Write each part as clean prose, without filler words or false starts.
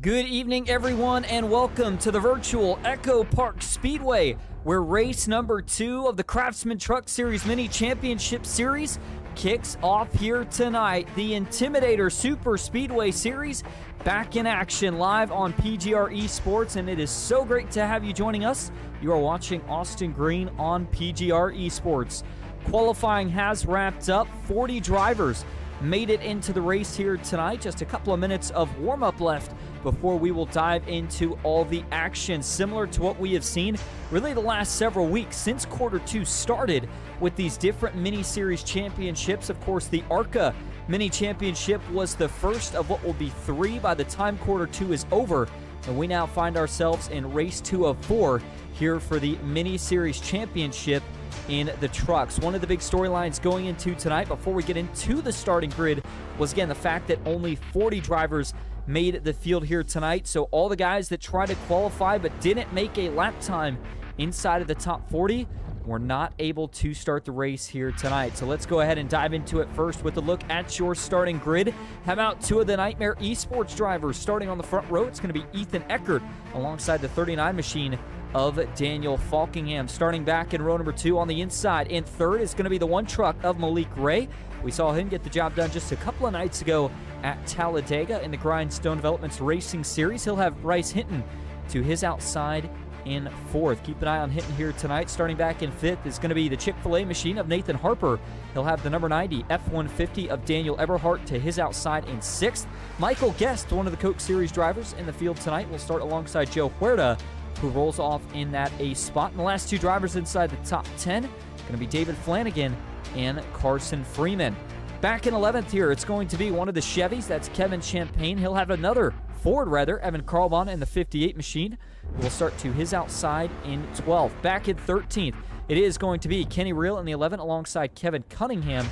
Good evening, everyone, and welcome to the virtual EchoPark Speedway, where race number 2 of the Craftsman Truck Series Mini Championship Series kicks off here tonight. The Intimidator Superspeedway Series back in action live on PGR eSports, and it is so great to have you joining us. You are watching Austin Green on PGR eSports. Qualifying has wrapped up. 40 drivers made it into the race here tonight. Just a couple of minutes of warm-up left before we will dive into all the action, similar to what we have seen really the last several weeks since quarter 2 started with these different mini series championships. Of course, the ARCA mini championship was the first of what will be 3 by the time quarter 2 is over, and we now find ourselves in race 2 of 4 here for the mini series championship in the trucks. One of the big storylines going into tonight before we get into the starting grid was, again, the fact that only 40 drivers made the field here tonight. So all the guys that tried to qualify but didn't make a lap time inside of the top 40 were not able to start the race here tonight. So let's go ahead and dive into it first with a look at your starting grid. How about 2 of the Nightmare eSports drivers starting on the front row? It's going to be Ethan Eckert alongside the 39 machine of Daniel Falkingham. Starting back in row number 2 on the inside. In third is going to be the one truck of Malik Ray. We saw him get the job done just a couple of nights ago at Talladega in the Grindstone Developments Racing Series. He'll have Bryce Hinton to his outside in 4th. Keep an eye on Hinton here tonight. Starting back in 5th is going to be the Chick-fil-A machine of Nathan Harper. He'll have the number 90 F-150 of Daniel Eberhardt to his outside in 6th. Michael Guest, one of the Coke Series drivers in the field tonight, will start alongside Joe Huerta, who rolls off in that ace spot. And the last 2 drivers inside the top 10 going to be David Flanagan and Carson Freeman. Back in 11th here, it's going to be one of the Chevys. That's Kevin Champagne. He'll have another Ford, Evan Carlbon in the 58 machine, who will start to his outside in 12th. Back in 13th, it is going to be Kenny Reel in the 11 alongside Kevin Cunningham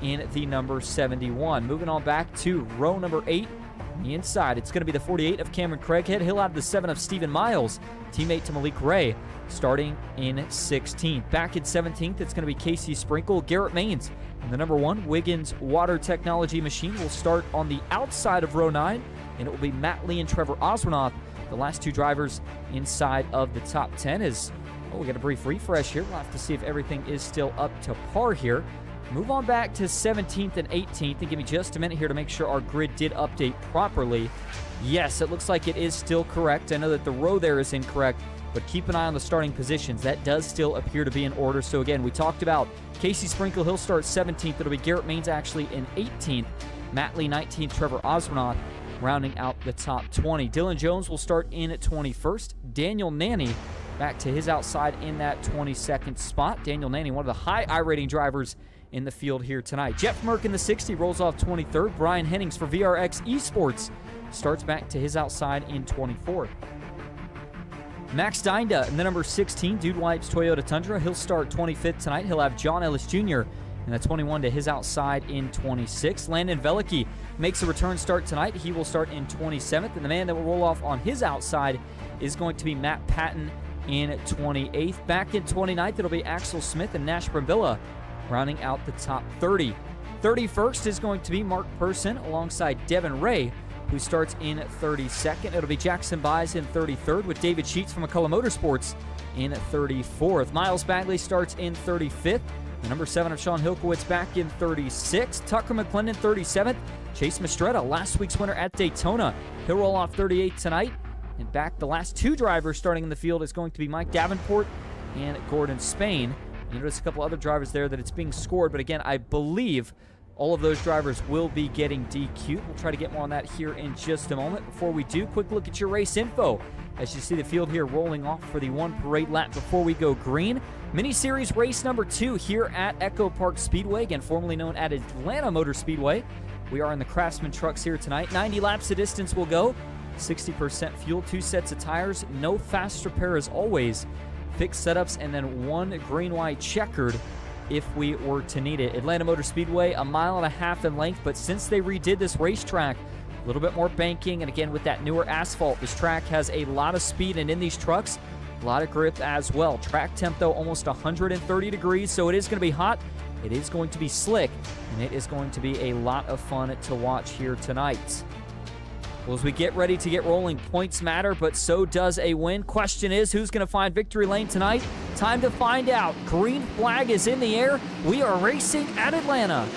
in the number 71. Moving on back to row number 8. On the inside, it's going to be the 48 of Cameron Craighead. He'll have the 7 of Stephen Miles, teammate to Malik Ray, starting in 16th. Back in 17th, it's going to be Casey Sprinkle. Garrett Maines and the number 1 Wiggins Water Technology machine will start on the outside of row 9, and it will be Matt Lee and Trevor Osranoff, the last 2 drivers inside of the top 10. We got a brief refresh here. We'll have to see if everything is still up to par here. Move on back to 17th and 18th, and give me just a minute here to make sure our grid did update properly. Yes, it looks like it is still correct. I know that the row there is incorrect, but keep an eye on the starting positions. That does still appear to be in order. So again, we talked about Casey Sprinkle. He'll start 17th. It'll be Garrett Maines actually in 18th. Matt Lee 19th. Trevor Osranoff rounding out the top 20. Dylan Jones will start in at 21st. Daniel Nanny back to his outside in that 22nd spot. Daniel Nanny, one of the high I-rating drivers in the field here tonight. Jeff Merck in the 60 rolls off 23rd. Brian Hennings for VRX eSports starts back to his outside in 24th. Max Dinda in the number 16 Dude Wipes Toyota Tundra. He'll start 25th tonight. He'll have John Ellis Jr. and the 21 to his outside in 26th. Landon Velicki makes a return start tonight. He will start in 27th. And the man that will roll off on his outside is going to be Matt Patton in 28th. Back in 29th, it'll be Axel Smith and Nash Brambilla rounding out the top 30. 31st is going to be Mark Person alongside Devin Ray, who starts in 32nd. It'll be Jackson Byes in 33rd with David Sheets from McCullough Motorsports in 34th. Miles Bagley starts in 35th. The number 7 of Sean Hilkowitz back in 36th. Tucker McClendon 37th. Chase Mastretta, last week's winner at Daytona. He'll roll off 38th tonight. And back the last 2 drivers starting in the field is going to be Mike Davenport and Gordon Spain. You notice a couple other drivers there that it's being scored, but again, I believe all of those drivers will be getting DQ'd. We'll try to get more on that here in just a moment. Before we do, quick look at your race info. As you see the field here rolling off for the 1 parade lap before we go green. Mini-series race number 2 here at EchoPark Speedway, again, formerly known as Atlanta Motor Speedway. We are in the Craftsman Trucks here tonight. 90 laps of distance will go. 60% fuel, 2 sets of tires, no fast repair as always. Fixed setups, and then 1 green-white checkered if we were to need it. Atlanta Motor Speedway, 1.5 miles in length, but since they redid this racetrack, a little bit more banking, and again with that newer asphalt, this track has a lot of speed, and in these trucks, a lot of grip as well. Track temp, though, almost 130 degrees, so it is going to be hot. It is going to be slick, and it is going to be a lot of fun to watch here tonight. Well, as we get ready to get rolling, points matter, but so does a win. Question is, who's going to find victory lane tonight? Time to find out. Green flag is in the air. We are racing at Atlanta.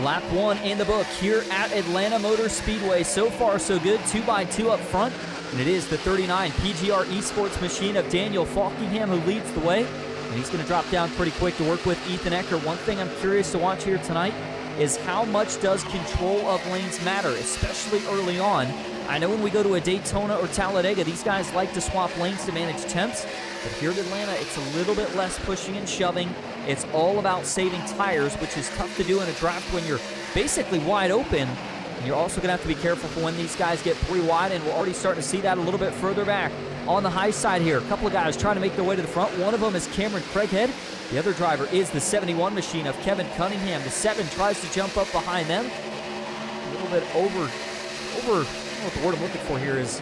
Lap 1 in the book here at Atlanta Motor Speedway. So far, so good. 2x2 up front. And it is the 39 PGR eSports machine of Daniel Falkingham who leads the way. And he's going to drop down pretty quick to work with Ethan Ecker. One thing I'm curious to watch here tonight is how much does control of lanes matter, especially early on. I know when we go to a Daytona or Talladega, these guys like to swap lanes to manage temps. But here at Atlanta, it's a little bit less pushing and shoving. It's all about saving tires, which is tough to do in a draft when you're basically wide open. And you're also going to have to be careful for when these guys get pretty wide, and we're already starting to see that a little bit further back. On the high side here, a couple of guys trying to make their way to the front. One of them is Cameron Craighead. The other driver is the 71 machine of Kevin Cunningham. The 7 tries to jump up behind them. A little bit over, I don't know what the word I'm looking for here is,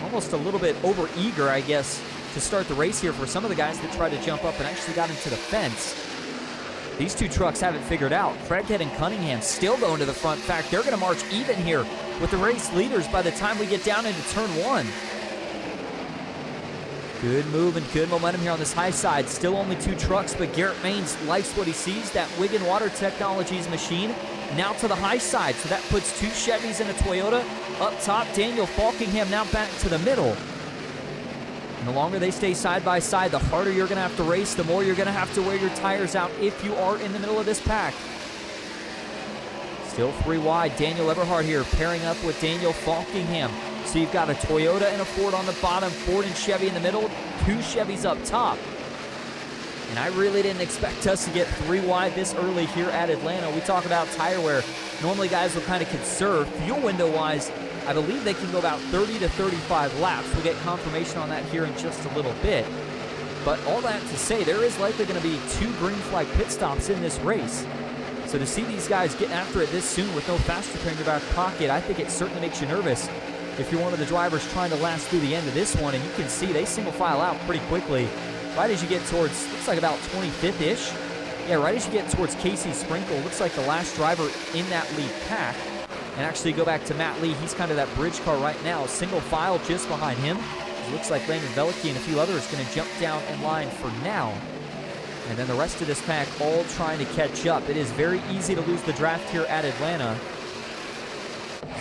almost a little bit over-eager, I guess, to start the race here for some of the guys that tried to jump up and actually got into the fence. These two trucks haven't figured out. Craighead and Cunningham still going to the front. In fact, they're going to march even here with the race leaders by the time we get down into turn 1. Good move and good momentum here on this high side. Still only 2 trucks, but Garrett Maines likes what he sees. That Wigan Water Technologies machine now to the high side. So that puts 2 Chevys and a Toyota up top. Daniel Falkingham now back to the middle. And the longer they stay side by side, the harder you're going to have to race, the more you're going to have to wear your tires out if you are in the middle of this pack. Still 3 wide. Daniel Eberhard here pairing up with Daniel Falkingham. So you've got a Toyota and a Ford on the bottom, Ford and Chevy in the middle, 2 Chevys up top. And I really didn't expect us to get 3 wide this early here at Atlanta. We talk about tire wear. Normally guys will kind of conserve. Fuel window-wise, I believe they can go about 30 to 35 laps. We'll get confirmation on that here in just a little bit. But all that to say, there is likely going to be 2 green flag pit stops in this race. So to see these guys get after it this soon with no fast repair in your back pocket, I think it certainly makes you nervous if you're one of the drivers trying to last through the end of this one. And you can see they single file out pretty quickly. Right as you get towards, looks like about 25th-ish. Yeah, right as you get towards Casey Sprinkle, looks like the last driver in that lead pack. And actually go back to Matt Lee. He's kind of that bridge car right now. Single file just behind him. It looks like Landon Velicki and a few others going to jump down in line for now. And then the rest of this pack all trying to catch up. It is very easy to lose the draft here at Atlanta.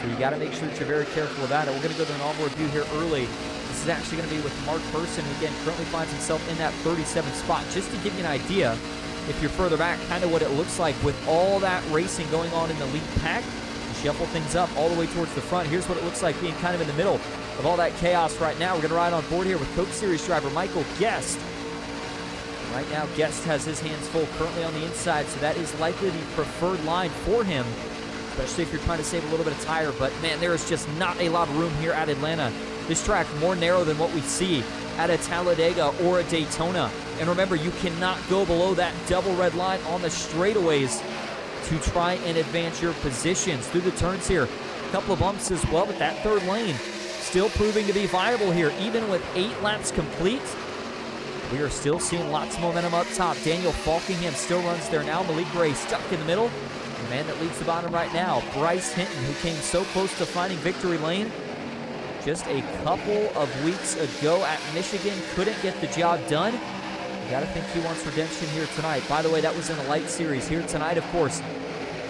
So you got to make sure that you're very careful about it. We're going to go to an onboard view here early. This is actually going to be with Mark Person, who again currently finds himself in that 37th spot. Just to give you an idea, if you're further back, kind of what it looks like with all that racing going on in the lead pack. Shuffle things up all the way towards the front. Here's what it looks like being kind of in the middle of all that chaos right now. We're going to ride on board here with Coke Series driver Michael Guest. Right now, Guest has his hands full currently on the inside, so that is likely the preferred line for him, especially if you're trying to save a little bit of tire. But, man, there is just not a lot of room here at Atlanta. This track more narrow than what we see at a Talladega or a Daytona. And remember, you cannot go below that double red line on the straightaways to try and advance your positions through the turns here. A couple of bumps as well, but that third lane still proving to be viable here. Even with 8 laps complete, we are still seeing lots of momentum up top. Daniel Falkingham still runs there now. Malik Gray stuck in the middle. The man that leads the bottom right now, Bryce Hinton, who came so close to finding victory lane just a couple of weeks ago at Michigan. Couldn't get the job done. You got to think he wants redemption here tonight. By the way, that was in the light series. Here tonight, of course,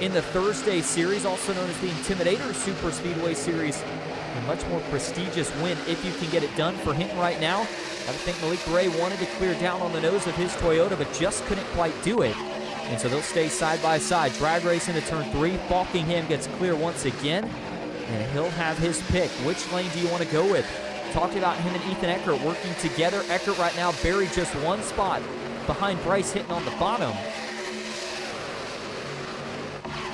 in the Thursday series, also known as the Intimidator Superspeedway Series. A much more prestigious win if you can get it done for Hinton right now. I think Malik Gray wanted to clear down on the nose of his Toyota, but just couldn't quite do it. And so they'll stay side by side. Drag race into turn 3. Falkingham gets clear once again, and he'll have his pick. Which lane do you want to go with? Talking about him and Ethan Eckert working together. Eckert right now buried just 1 spot behind Bryce hitting on the bottom.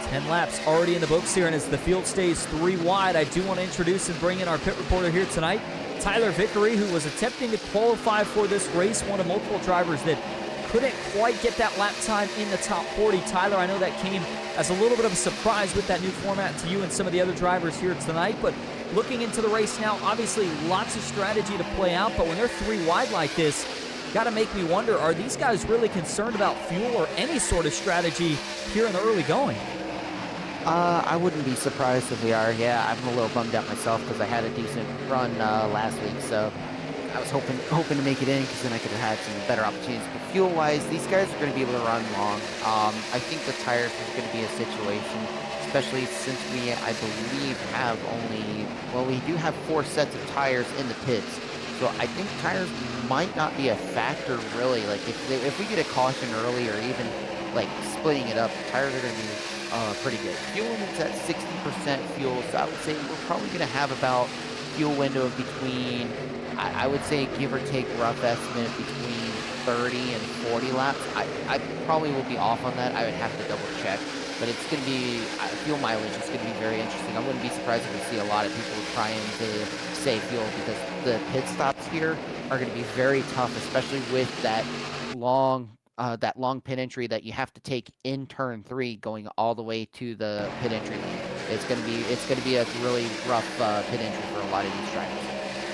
10 laps already in the books here, and as the field stays 3 wide, I do want to introduce and bring in our pit reporter here tonight, Tyler Vickery, who was attempting to qualify for this race, one of multiple drivers that couldn't quite get that lap time in the top 40. Tyler, I know that came as a little bit of a surprise with that new format to you and some of the other drivers here tonight, but looking into the race now, obviously lots of strategy to play out, but when they're 3 wide like this, got to make me wonder, are these guys really concerned about fuel or any sort of strategy here in the early going? I wouldn't be surprised if we are. Yeah, I'm a little bummed out myself because I had a decent run last week, so I was hoping to make it in because then I could have had some better opportunities. But fuel-wise, these guys are going to be able to run long. I think the tires is going to be a situation, especially since we, I believe, have only, well, we do have 4 sets of tires in the pits. So I think tires might not be a factor really. Like if we get a caution early or even like splitting it up, tires are going to be pretty good. Fuel is at 60% fuel, so I would say we're probably going to have about fuel window of between, I would say give or take rough estimate between 30 and 40 laps. I probably will be off on that. I would have to double check, but it's going to be, fuel mileage is going to be very interesting. I wouldn't be surprised if we see a lot of people trying to save fuel because the pit stops here are going to be very tough, especially with that long pit entry that you have to take in turn 3 going all the way to the pit entry lane. It's going to be a really rough pit entry for a lot of these drivers.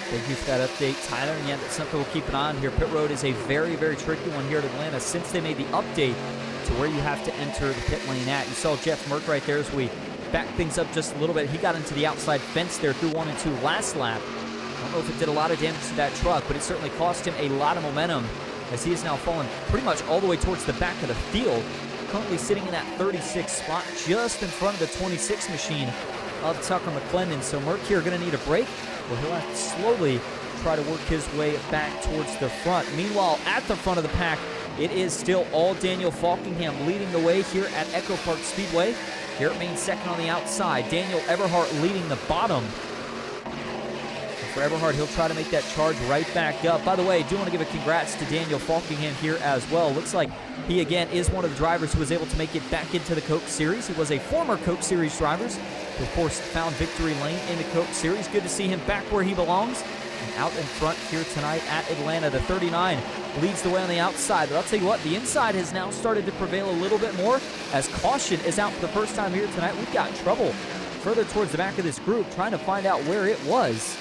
Thank you for that update, Tyler. And yeah, that's something we'll keep an eye on here. Pit road is a very, very tricky one here at Atlanta since they made the update to where you have to enter the pit lane at. You saw Jeff Merck right there as we back things up just a little bit. He got into the outside fence there through 1 and 2 last lap. I don't know if it did a lot of damage to that truck, but it certainly cost him a lot of momentum as he is now falling pretty much all the way towards the back of the field. Currently sitting in that 36th spot just in front of the 26 machine of Tucker McClendon. So Merck here going to need a break, where he'll have to slowly try to work his way back towards the front. Meanwhile, at the front of the pack, it is still all Daniel Falkingham leading the way here at EchoPark Speedway. Garrett Main second on the outside. Daniel Eberhardt leading the bottom. For Eberhardt, he'll try to make that charge right back up. By the way, I do want to give a congrats to Daniel Falkingham here as well. Looks like he, again, is one of the drivers who was able to make it back into the Coke Series. He was a former Coke Series driver, who, of course, found victory lane in the Coke Series. Good to see him back where he belongs and out in front here tonight at Atlanta. The 39 leads the way on the outside. But I'll tell you what, the inside has now started to prevail a little bit more as caution is out for the first time here tonight. We've got trouble further towards the back of this group trying to find out where it was.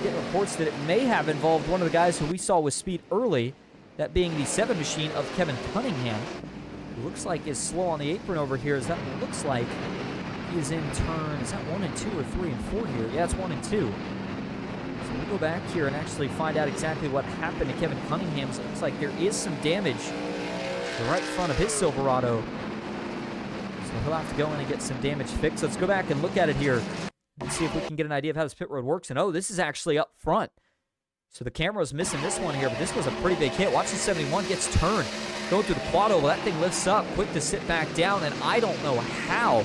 Getting reports that it may have involved one of the guys who we saw with speed early, that being the 7 machine of Kevin Cunningham. Who looks like is slow on the apron over here. Is that what it looks like? He is in turn, is that 1 and 2 or 3 and 4 here? Yeah, it's 1 and 2. So we'll go back here and actually find out exactly what happened to Kevin Cunningham. So it looks like there is some damage to the right front of his Silverado. So he'll have to go in and get some damage fixed. Let's go back and look at it here. Let's see if we can get an idea of how this pit road works. And oh, this is actually up front. So the camera's missing this one here, but this was a pretty big hit. Watch the 71 gets turned. Going through the quad oval, that thing lifts up, quick to sit back down, and I don't know how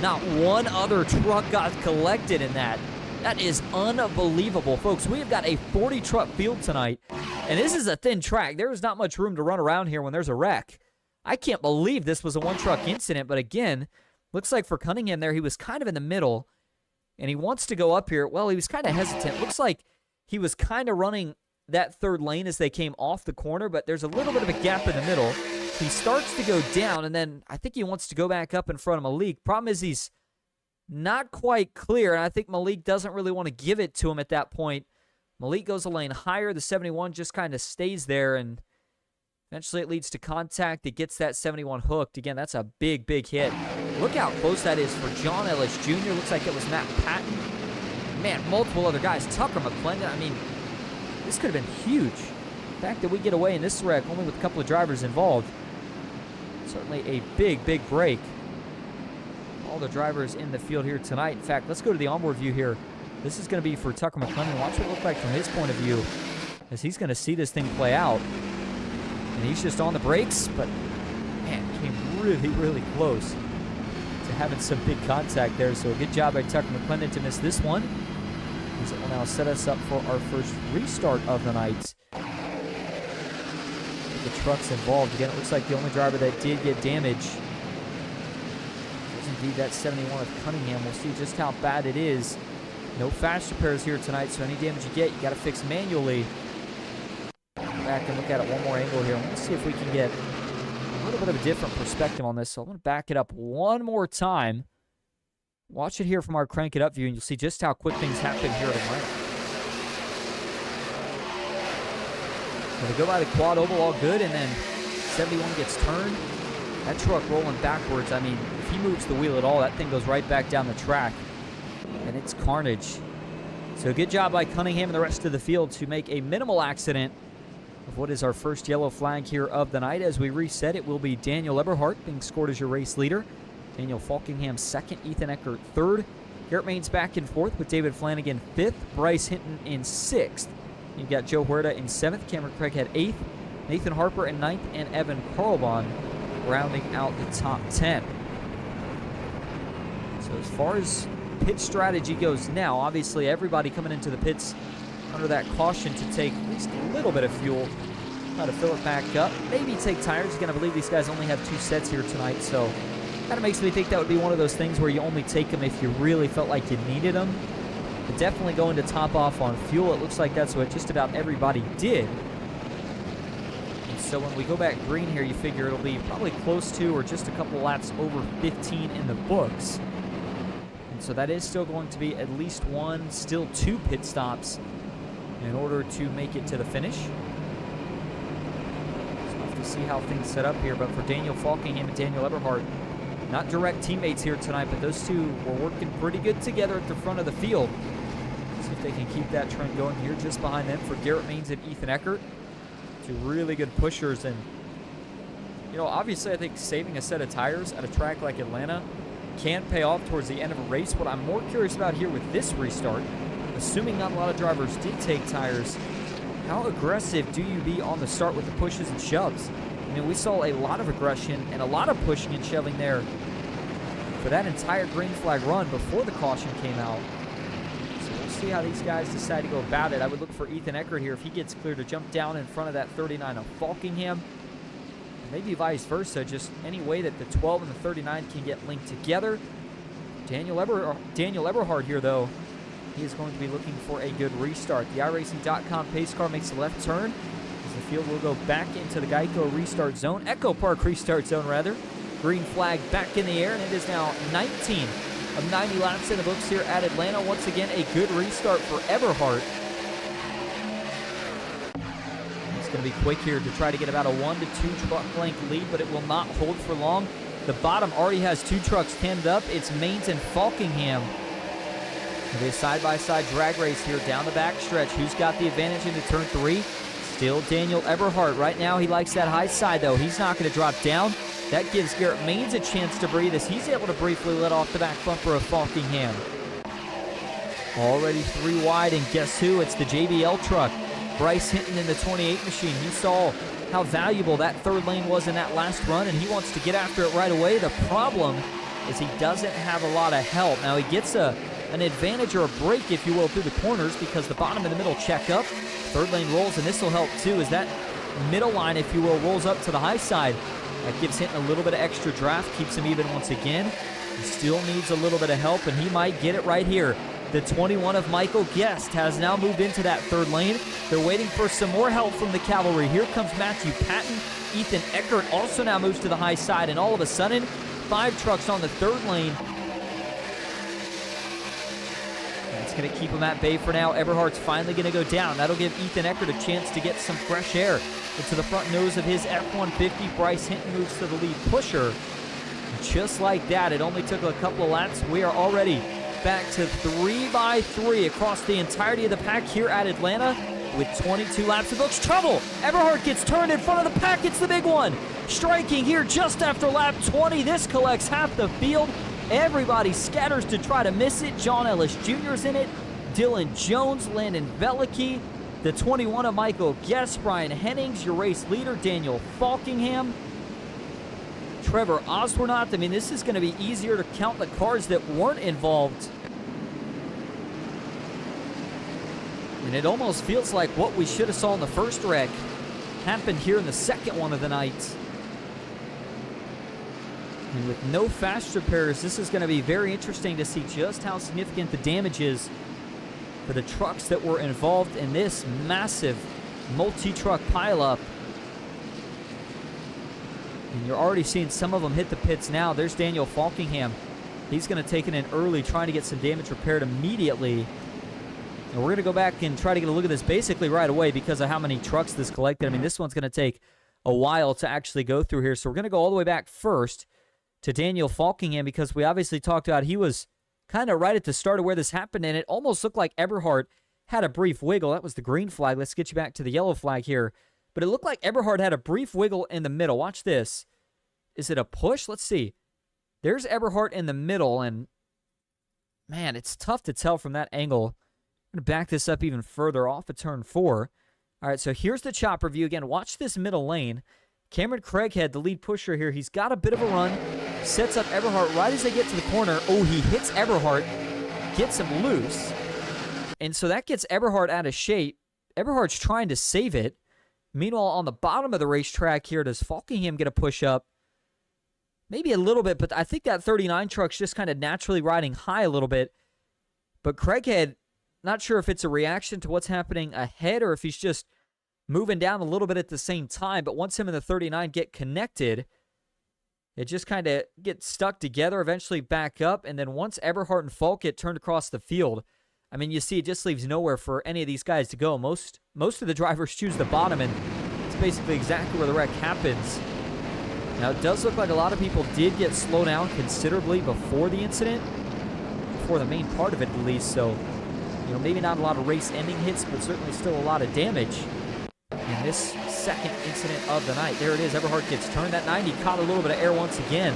not one other truck got collected in that. That is unbelievable, folks. We have got a 40-truck field tonight, and this is a thin track. There is not much room to run around here when there's a wreck. I can't believe this was a one-truck incident, but again, looks like for Cunningham there, he was kind of in the middle. And he wants to go up here. Well, he was kind of hesitant. Looks like he was kind of running that third lane as they came off the corner, but there's a little bit of a gap in the middle. He starts to go down, and then I think he wants to go back up in front of Malik. Problem is he's not quite clear, and I think Malik doesn't really want to give it to him at that point. Malik goes a lane higher. The 71 just kind of stays there, and eventually it leads to contact. It gets that 71 hooked. Again, that's a big, big hit. Look how close that is for John Ellis Jr. Looks like it was Matt Patton. Man, multiple other guys. Tucker McClendon. I mean, this could have been huge. The fact that we get away in this wreck only with a couple of drivers involved. Certainly a big, big break. All the drivers in the field here tonight. In fact, let's go to the onboard view here. This is going to be for Tucker McClendon. Watch what it looks like from his point of view as he's going to see this thing play out. And he's just on the brakes, but man, came really, really close to having some big contact there. So a good job by Tucker McClendon to miss this one. This will now set us up for our first restart of the night. the trucks involved. Again, it looks like the only driver that did get damage was indeed that 71 of Cunningham. We'll see just how bad it is. No fast repairs here tonight, so any damage you get, you got to fix manually. Back and look at it one more angle here. Let's see if we can get a little bit of a different perspective on this. So I'm going to back it up one more time. Watch it here from our crank it up view, and you'll see just how quick things happen here at Atlanta. So they go by the quad oval, all good, and then 71 gets turned. That truck rolling backwards, I mean, if he moves the wheel at all, that thing goes right back down the track. And it's carnage. So good job by Cunningham and the rest of the field to make a minimal accident of what is our first yellow flag here of the night. As we reset, it will be Daniel Eberhardt being scored as your race leader. Daniel Falkingham second, Ethan Eckert third. Garrett Maines back and forth with David Flanagan fifth, Bryce Hinton in sixth. You've got Joe Huerta in seventh, Cameron Craig had eighth, Nathan Harper in ninth, and Evan Carlbon rounding out the top 10. So as far as pit strategy goes now, obviously everybody coming into the pits under that caution to take at least a little bit of fuel, try to fill it back up, maybe take tires. Again, I believe these guys only have 2 sets here tonight, so kind of makes me think that would be one of those things where you only take them if you really felt like you needed them. But definitely going to top off on fuel. It looks like that's what just about everybody did. And so when we go back green here, you figure it'll be probably close to or just a couple laps over 15 in the books. And so that is still going to be at least one, still 2 pit stops in order to make it to the finish. So we'll have to see how things set up here. But for Daniel Falkingham and Daniel Eberhardt, not direct teammates here tonight, but those two were working pretty good together at the front of the field. See if they can keep that trend going here just behind them for Garrett Maines and Ethan Eckert. 2 really good pushers. And, you know, obviously I think saving a set of tires at a track like Atlanta can pay off towards the end of a race. What I'm more curious about here with this restart, assuming not a lot of drivers did take tires, how aggressive do you be on the start with the pushes and shoves? I mean, we saw a lot of aggression and a lot of pushing and shoving there for that entire green flag run before the caution came out. So we'll see how these guys decide to go about it. I would look for Ethan Eckert here if he gets clear to jump down in front of that 39 of Falkingham. Maybe vice versa, just any way that the 12 and the 39 can get linked together. Daniel Eberhardt here, though, he is going to be looking for a good restart. The iRacing.com pace car makes a left turn. The field will go back into the Geico restart zone, EchoPark restart zone rather. Green flag back in the air, and it is now 19 of 90 laps in the books here at Atlanta. Once again, a good restart for Eberhardt. It's going to be quick here to try to get about a 1 to 2 truck length lead, but it will not hold for long. The bottom already has 2 trucks tanded up. It's Maines and Falkingham. It'll be a side-by-side drag race here down the backstretch. Who's got the advantage into turn 3? Still Daniel Eberhardt. Right now he likes that high side, though. He's not going to drop down. That gives Garrett Maines a chance to breathe as he's able to briefly let off the back bumper of Falkingham. Already 3 wide, and guess who? It's the JBL truck. Bryce Hinton in the 28 machine. He saw how valuable that 3rd lane was in that last run, and he wants to get after it right away. The problem is he doesn't have a lot of help. Now he gets an advantage or a break, if you will, through the corners because the bottom and the middle check up. 3rd lane rolls, and this will help too as that middle line, if you will, rolls up to the high side. That gives Hinton a little bit of extra draft, keeps him even once again. He still needs a little bit of help, and he might get it right here. The 21 of Michael Guest has now moved into that 3rd lane. They're waiting for some more help from the cavalry. Here comes Matthew Patton. Ethan Eckert also now moves to the high side, and all of a sudden, 5 trucks on the 3rd lane. That's going to keep him at bay for now. Eberhardt's finally going to go down. That'll give Ethan Eckert a chance to get some fresh air into the front nose of his F-150. Bryce Hinton moves to the lead pusher. Just like that, it only took a couple of laps. We are already back to 3x3 across the entirety of the pack here at Atlanta with 22 laps of books. Trouble! Eberhardt gets turned in front of the pack. It's the big one. Striking here just after lap 20. This collects half the field. Everybody scatters to try to miss it. John Ellis Jr. is in it. Dylan Jones, Landon Velicky, the 21 of Michael Guest, Brian Hennings, your race leader, Daniel Falkingham, Trevor Oswernath. I mean, this is going to be easier to count the cars that weren't involved. And it almost feels like what we should have saw in the first wreck. happened here in the second one of the night. And with no fast repairs, this is going to be very interesting to see just how significant the damage is for the trucks that were involved in this massive multi-truck pileup. And you're already seeing some of them hit the pits now. There's Daniel Falkingham. He's going to take it in early, trying to get some damage repaired immediately. And we're going to go back and try to get a look at this basically right away because of how many trucks this collected. I mean, this one's going to take a while to actually go through here. So we're going to go all the way back first to Daniel Falkingham because we obviously talked about he was kind of right at the start of where this happened, and it almost looked like Eberhard had a brief wiggle. That was the green flag. Let's get you back to the yellow flag here. But it looked like Eberhard had a brief wiggle in the middle. Watch this. Is it a push? Let's see. There's Eberhard in the middle, and man, it's tough to tell from that angle. I'm going to back this up even further off of turn 4. All right, so here's the chopper view. Again, watch this middle lane. Cameron Craighead, the lead pusher here, he's got a bit of a run. Sets up Eberhard right as they get to the corner. Oh, he hits Eberhard, gets him loose. And so that gets Eberhard out of shape. Eberhard's trying to save it. Meanwhile, on the bottom of the racetrack here, does Falkingham get a push up? Maybe a little bit, but I think that 39 truck's just kind of naturally riding high a little bit. But Craighead, not sure if it's a reaction to what's happening ahead or if he's just moving down a little bit at the same time. But once him and the 39 get connected, it just kind of gets stuck together, eventually back up. And then once Eberhard and Falk get turned across the field, I mean, you see it just leaves nowhere for any of these guys to go. Most of the drivers choose the bottom, and it's basically exactly where the wreck happens. Now, it does look like a lot of people did get slowed down considerably before the incident, before the main part of it at least. So, you know, maybe not a lot of race-ending hits, but certainly still a lot of damage in this second incident of the night. There it is. Eberhard gets turned. That 90 caught a little bit of air once again.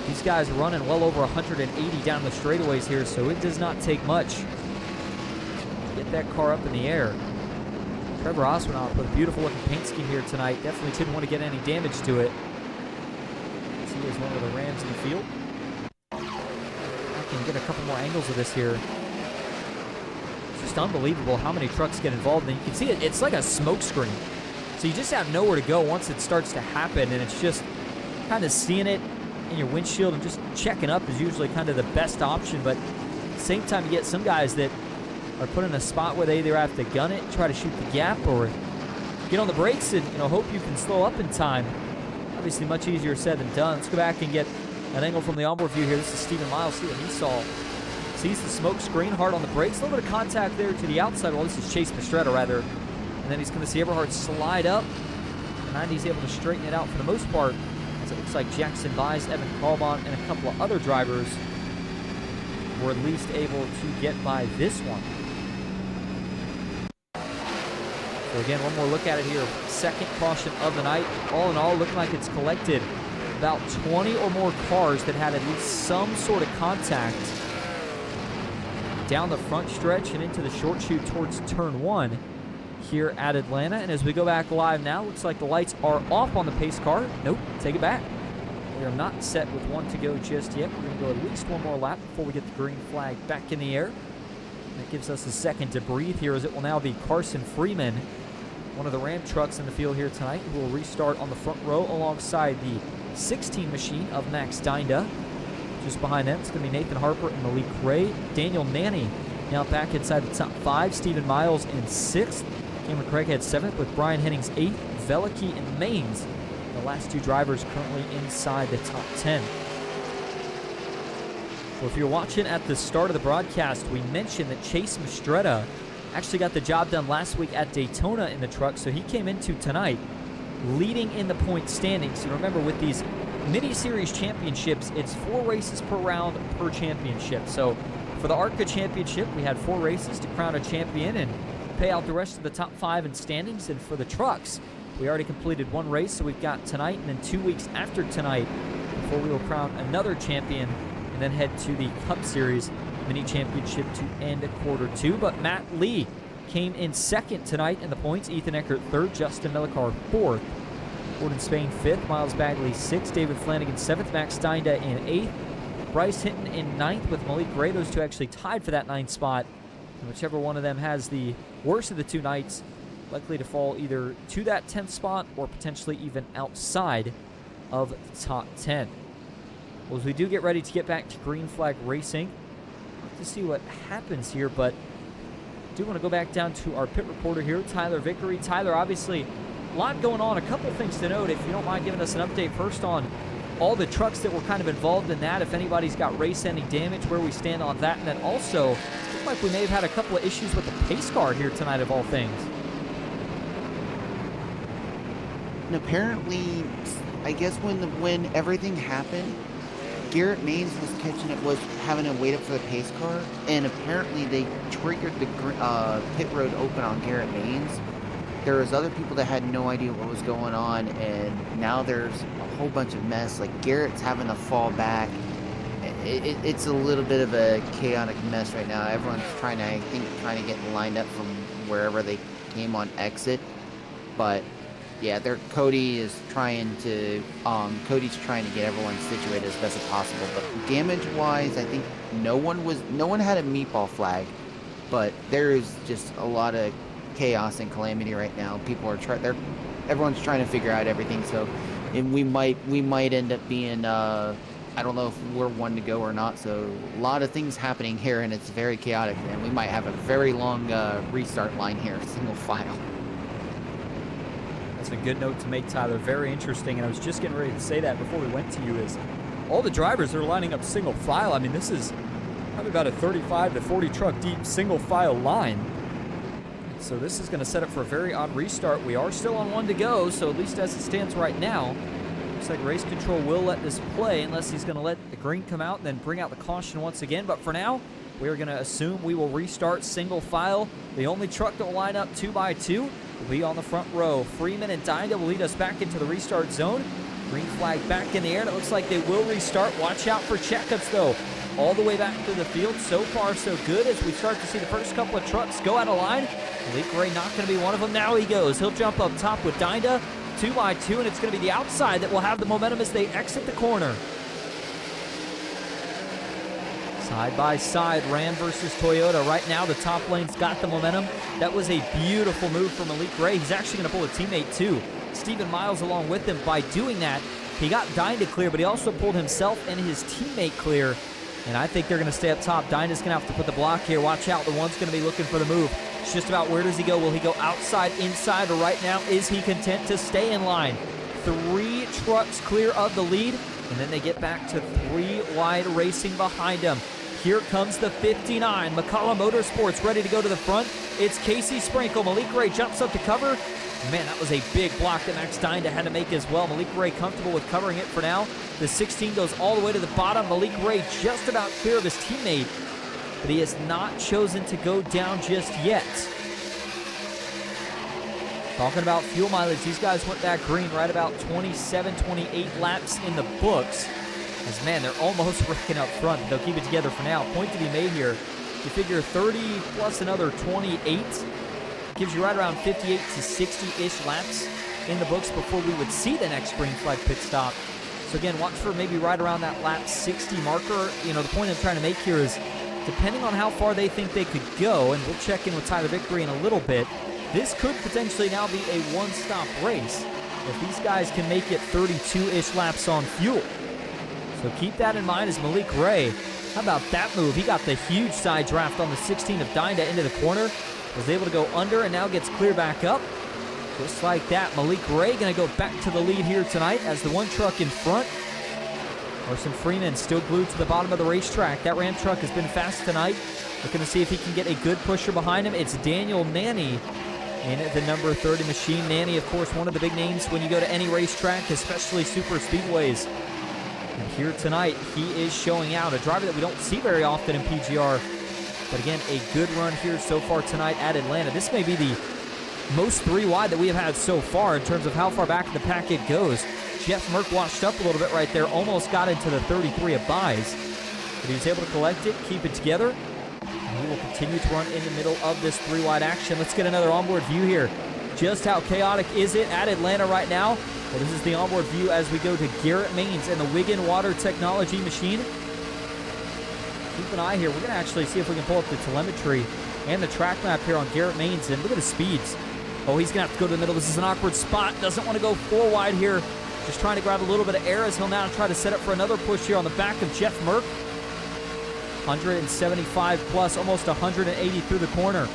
These guys are running well over 180 down the straightaways here, so it does not take much to get that car up in the air. Trevor Oswinoff with a beautiful looking paint scheme here tonight. Definitely didn't want to get any damage to it. See, there's one of the Rams in the field. I can get a couple more angles of this here. It's just unbelievable how many trucks get involved. And you can see it, it's like a smoke screen. So you just have nowhere to go once it starts to happen, and it's just kind of seeing it in your windshield and just checking up is usually kind of the best option. But at the same time, you get some guys that are put in a spot where they either have to gun it, try to shoot the gap, or get on the brakes and, you know, hope you can slow up in time. Obviously much easier said than done. Let's go back and get an angle from the onboard view here. This is Stephen Miles. See what he saw. Sees the smoke screen, hard on the brakes. A little bit of contact there to the outside. Well, this is Chase Mastretta, rather. And then he's going to see Eberhard slide up. The 90's able to straighten it out for the most part, as it looks like Jackson Buys, Evan Kalbon, and a couple of other drivers were at least able to get by this one. So again, one more look at it here. Second caution of the night. All in all, looking like it's collected about 20 or more cars that had at least some sort of contact down the front stretch and into the short chute towards turn 1 here at Atlanta. And as we go back live now, looks like the lights are off on the pace car. Nope, take it back. We are not set with one to go just yet. We're going to go at least one more lap before we get the green flag back in the air. That gives us a second to breathe here, as it will now be Carson Freeman, one of the Ram trucks in the field here tonight, who will restart on the front row alongside the 16 machine of Max Dinda. Just behind them, it's going to be Nathan Harper and Malik Ray. Daniel Nanny now back inside the top 5. Stephen Miles in 6th. Cameron Craighead 7th, with Brian Hennings 8th. Veliky and Maines, the last two drivers currently inside the top 10. Well, if you're watching at the start of the broadcast, we mentioned that Chase Mastretta actually got the job done last week at Daytona in the truck, so he came into tonight leading in the point standings. And remember, with these mini-series championships, it's 4 races per round per championship. So for the ARCA championship, we had 4 races to crown a champion and pay out the rest of the top 5 in standings. And for the trucks, we already completed 1 race, so we've got tonight and then 2 weeks after tonight before we will crown another champion and then head to the Cup Series mini championship to end quarter 2. But Matt Lee came in 2nd tonight in the points. Ethan Eckert 3rd, Justin Melikar 4th, Gordon Spain 5th, Miles Bagley 6th, David Flanagan 7th, Max Steinda in 8th, Bryce Hinton in 9th with Malik Ray. Those two actually tied for that 9th spot. And whichever one of them has the worst of the 2 nights likely to fall either to that 10th spot or potentially even outside of the top 10. Well, as we do get ready to get back to green flag racing, to see what happens here, but I do want to go back down to our pit reporter here, Tyler Vickery. Tyler, obviously, a lot going on. A couple things to note, if you don't mind giving us an update first on all the trucks that were kind of involved in that, if anybody's got race ending damage, where we stand on that, and then also, it looked like we may have had a couple of issues with the pace car here tonight, of all things. And apparently, I guess when everything happened, Garrett Maines was having to wait up for the pace car, and apparently they triggered the pit road open on Garrett Maines. There was other people that had no idea what was going on, and now there's a whole bunch of mess. Like, Garrett's having to fall back. It's a little bit of a chaotic mess right now. Everyone's trying to get lined up from wherever they came on exit, but yeah, Cody's trying to get everyone situated as best as possible. But damage-wise, I think no one had a meatball flag, but there is just a lot of chaos and calamity right now. Everyone's trying to figure out everything. So, and we might end up being I don't know if we're one to go or not. So a lot of things happening here, and it's very chaotic. And we might have a very long restart line here, single file. That's a good note to make, Tyler. Very interesting, and I was just getting ready to say that before we went to you, is all the drivers are lining up single file. I mean, this is probably about a 35 to 40 truck deep single file line. So this is going to set up for a very odd restart. We are still on one to go, so at least as it stands right now, looks like race control will let this play unless he's going to let the green come out and then bring out the caution once again. But for now, we are going to assume we will restart single file. The only truck that will line up 2x2 will be on the front row. Freeman and Dinda will lead us back into the restart zone. Green flag back in the air, and it looks like they will restart. Watch out for checkups, though. All the way back to the field. So far, so good, as we start to see the first couple of trucks go out of line. Malik Ray not going to be one of them. Now he goes. He'll jump up top with Dinda. 2x2, and it's going to be the outside that will have the momentum as they exit the corner. Side by side, Ram versus Toyota. Right now, the top lane's got the momentum. That was a beautiful move from Malik Ray. He's actually going to pull a teammate, too. Stephen Miles along with him. By doing that, he got Dinda clear, but he also pulled himself and his teammate clear. And I think they're going to stay up top. Dinda's going to have to put the block here. Watch out. The one's going to be looking for the move. It's just about where does he go? Will he go outside, inside, or right now is he content to stay in line? 3 trucks clear of the lead, and then they get back to 3 wide racing behind him. Here comes the 59. McCullough Motorsports ready to go to the front. It's Casey Sprinkle. Malik Ray jumps up to cover. Man, that was a big block that Max Dinda had to make as well. Malik Ray comfortable with covering it for now. The 16 goes all the way to the bottom. Malik Ray just about clear of his teammate, but he has not chosen to go down just yet. Talking about fuel mileage, these guys went back green right about 27, 28 laps in the books. As, man, they're almost wrecking up front. They'll keep it together for now. Point to be made here. You figure 30 plus another 28 gives you right around 58 to 60-ish laps in the books before we would see the next green flag pit stop. So again, watch for maybe right around that lap 60 marker. You know, the point I'm trying to make here is, depending on how far they think they could go, and we'll check in with Tyler Vickery in a little bit, this could potentially now be a one-stop race if these guys can make it 32-ish laps on fuel. So keep that in mind as Malik Ray, how about that move? He got the huge side draft on the 16 of Dinda into the corner, was able to go under and now gets clear back up. Just like that, Malik Ray going to go back to the lead here tonight as the one truck in front. Orson Freeman still glued to the bottom of the racetrack. That Ram truck has been fast tonight. Looking to see if he can get a good pusher behind him. It's Daniel Nanny in the number 30 machine. Nanny, of course, one of the big names when you go to any racetrack, especially super speedways. And here tonight, he is showing out. A driver that we don't see very often in PGR. But again, a good run here so far tonight at Atlanta. This may be the most 3 wide that we have had so far in terms of how far back in the pack it goes. Jeff Merck washed up a little bit right there, almost got into the 33 of buys. But he was able to collect it, keep it together, and he will continue to run in the middle of this 3 wide action. Let's get another onboard view here. Just how chaotic is it at Atlanta right now? Well, this is the onboard view as we go to Garrett Maines and the Wigan Water Technology machine. Keep an eye here. We're going to actually see if we can pull up the telemetry and the track map here on Garrett Maines, and look at the speeds. Oh, he's going to have to go to the middle. This is an awkward spot. Doesn't want to go 4 wide here. Just trying to grab a little bit of air as he'll now try to set up for another push here on the back of Jeff Merck. 175 plus, almost 180 through the corner.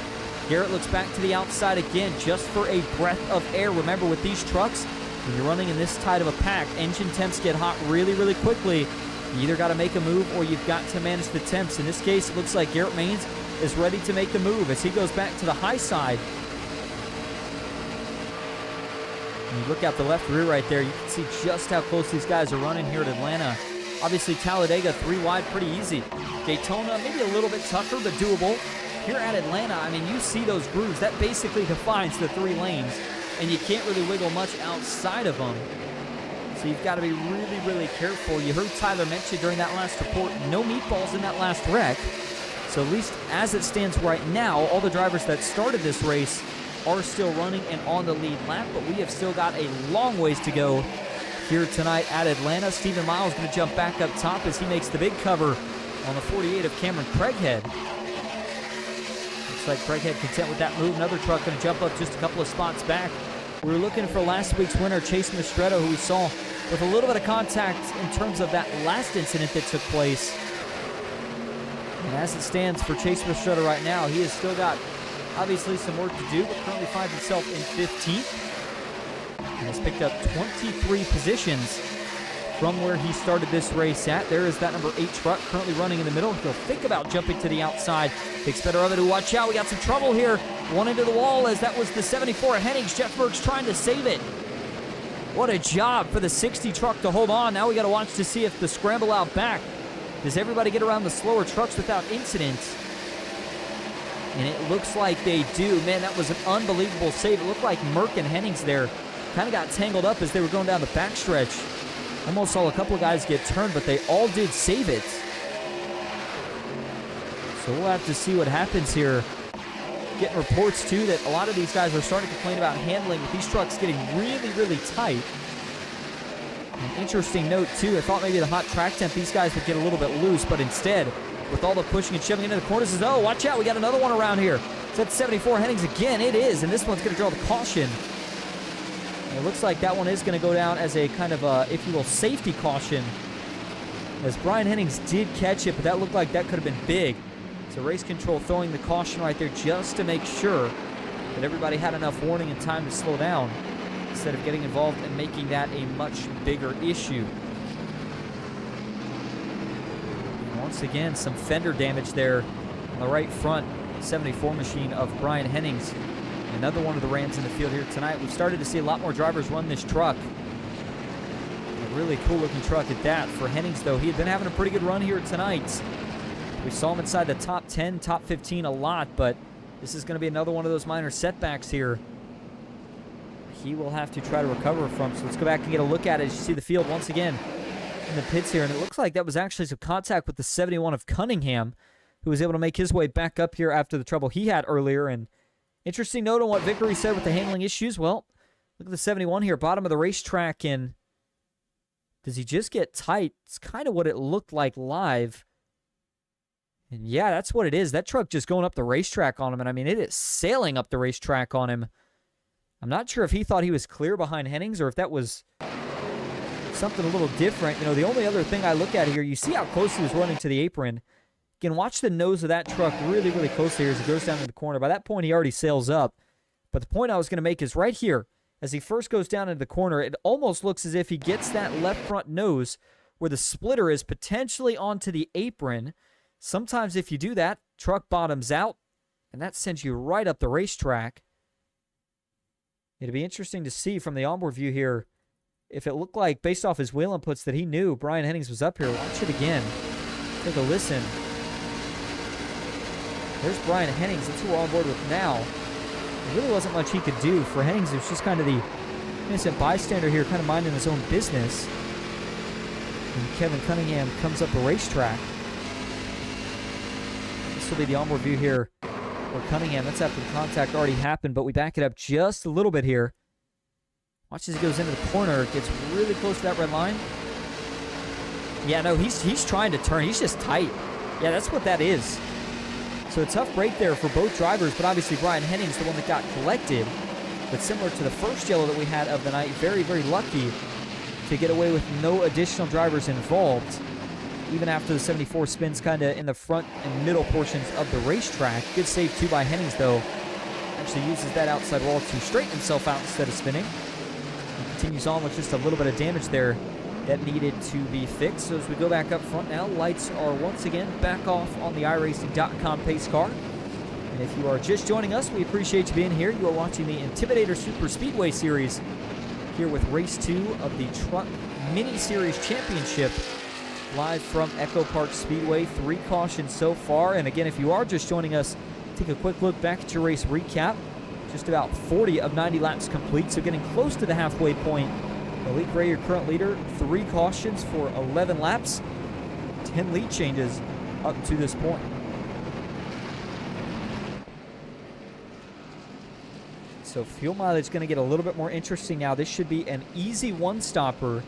Garrett looks back to the outside again just for a breath of air. Remember, with these trucks, when you're running in this tight of a pack, engine temps get hot really, really quickly. You either got to make a move or you've got to manage the temps. In this case, it looks like Garrett Maines is ready to make the move as he goes back to the high side. And you look out the left rear right there, you can see just how close these guys are running here at Atlanta. Obviously, Talladega, 3 wide, pretty easy. Daytona, maybe a little bit tougher, but doable. Here at Atlanta, I mean, you see those grooves. That basically defines the 3 lanes, and you can't really wiggle much outside of them. So you've got to be really, really careful. You heard Tyler mention during that last report, no meatballs in that last wreck. So at least as it stands right now, all the drivers that started this race are still running and on the lead lap, but we have still got a long ways to go here tonight at Atlanta. Stephen Miles going to jump back up top as he makes the big cover on the 48 of Cameron Craighead. Looks like Craighead content with that move. Another truck going to jump up just a couple of spots back. We were looking for last week's winner, Chase Mistretto, who we saw with a little bit of contact in terms of that last incident that took place. And as it stands for Chase Mistretto right now, he has still got obviously some work to do, but currently finds himself in 15th. And has picked up 23 positions from where he started this race at. There is that number 8 truck currently running in the middle. He'll think about jumping to the outside. Thinks better of it to watch out. We got some trouble here. One into the wall as that was the 74 of Hennings. Jeff Merck's trying to save it. What a job for the 60 truck to hold on. Now we got to watch to see if the scramble out back. Does everybody get around the slower trucks without incident? And it looks like they do. Man, that was an unbelievable save. It looked like Merck and Hennings there kind of got tangled up as they were going down the backstretch. Almost saw a couple of guys get turned, but they all did save it. So we'll have to see what happens here. Getting reports, too, that a lot of these guys are starting to complain about handling with these trucks getting really, really tight. An interesting note, too, I thought maybe the hot track temp, these guys would get a little bit loose, but instead, with all the pushing and shoving into the corners, says, oh, watch out, we got another one around here. Is that 74 Hennings again? It is, and this one's going to draw the caution. And it looks like that one is going to go down as a kind of, if you will, safety caution. As Brian Hennings did catch it, but that looked like that could have been big. So race control throwing the caution right there just to make sure that everybody had enough warning and time to slow down instead of getting involved and making that a much bigger issue. And once again, some fender damage there on the right front 74 machine of Brian Hennings. Another one of the Rams in the field here tonight. We've started to see a lot more drivers run this truck. A really cool looking truck at that. For Hennings, though, he had been having a pretty good run here tonight. We saw him inside the top 10, top 15 a lot, but this is going to be another one of those minor setbacks here he will have to try to recover from. So let's go back and get a look at it as you see the field once again in the pits here. And it looks like that was actually some contact with the 71 of Cunningham, who was able to make his way back up here after the trouble he had earlier. And interesting note on what Vickery said with the handling issues. Well, look at the 71 here, bottom of the racetrack, and does he just get tight? It's kind of what it looked like live. And yeah, that's what it is. That truck just going up the racetrack on him, and I mean, it is sailing up the racetrack on him. I'm not sure if he thought he was clear behind Hennings or if that was something a little different. You know, the only other thing I look at here, you see how close he was running to the apron. You can watch the nose of that truck really, really closely here as he goes down in the corner. By that point, he already sails up. But the point I was going to make is right here, as he first goes down into the corner, it almost looks as if he gets that left front nose where the splitter is potentially onto the apron. Sometimes if you do that, truck bottoms out, and that sends you right up the racetrack. It'd be interesting to see from the onboard view here if it looked like, based off his wheel inputs, that he knew Brian Hennings was up here. Watch it again. Take a listen. There's Brian Hennings. That's who we're on board with now. There really wasn't much he could do. For Hennings, it was just kind of the innocent bystander here, kind of minding his own business. And Kevin Cunningham comes up the racetrack. This will be the onboard view here for Cunningham. That's after the contact already happened, but we back it up just a little bit here. Watch as he goes into the corner. Gets really close to that red line. Yeah, no, he's trying to turn. He's just tight. Yeah, that's what that is. So a tough break there for both drivers, but obviously Brian Hennings, the one that got collected. but similar to the first yellow that we had of the night, very, very lucky to get away with no additional drivers involved, even after the 74 spins kind of in the front and middle portions of the racetrack. Good save too by Hennings, though. Actually uses that outside wall to straighten himself out instead of spinning. He continues on with just a little bit of damage there that needed to be fixed. So as we go back up front now, lights are once again back off on the iRacing.com pace car. And if you are just joining us, we appreciate you being here. You are watching the Intimidator Superspeedway Series here with race 2 of the Truck Mini Series Championship, live from EchoPark Speedway. 3 cautions so far. And again, if you are just joining us, take a quick look back at your race recap. Just about 40 of 90 laps complete, so getting close to the halfway point. Malik Ray, your current leader, 3 cautions for 11 laps, 10 lead changes up to this point. So fuel mileage going to get a little bit more interesting now. This should be an easy one-stopper,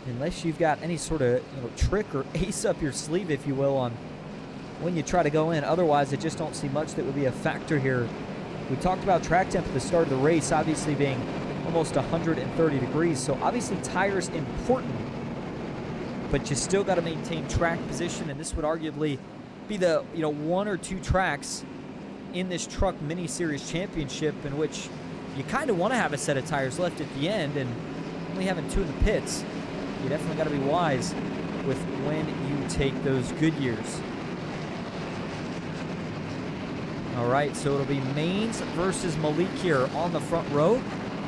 unless you've got any sort of trick or ace up your sleeve, if you will, on when you try to go in. Otherwise, I just don't see much that would be a factor here. We talked about track temp at the start of the race, obviously being almost 130 degrees. So obviously tires important, but you still got to maintain track position. And this would arguably be the 1 or 2 tracks in this Truck Mini Series Championship in which you kind of want to have a set of tires left at the end, and only having 2 in the pits, you definitely got to be wise with when you take those Goodyears. All right, so it'll be Maines versus Malik here on the front row.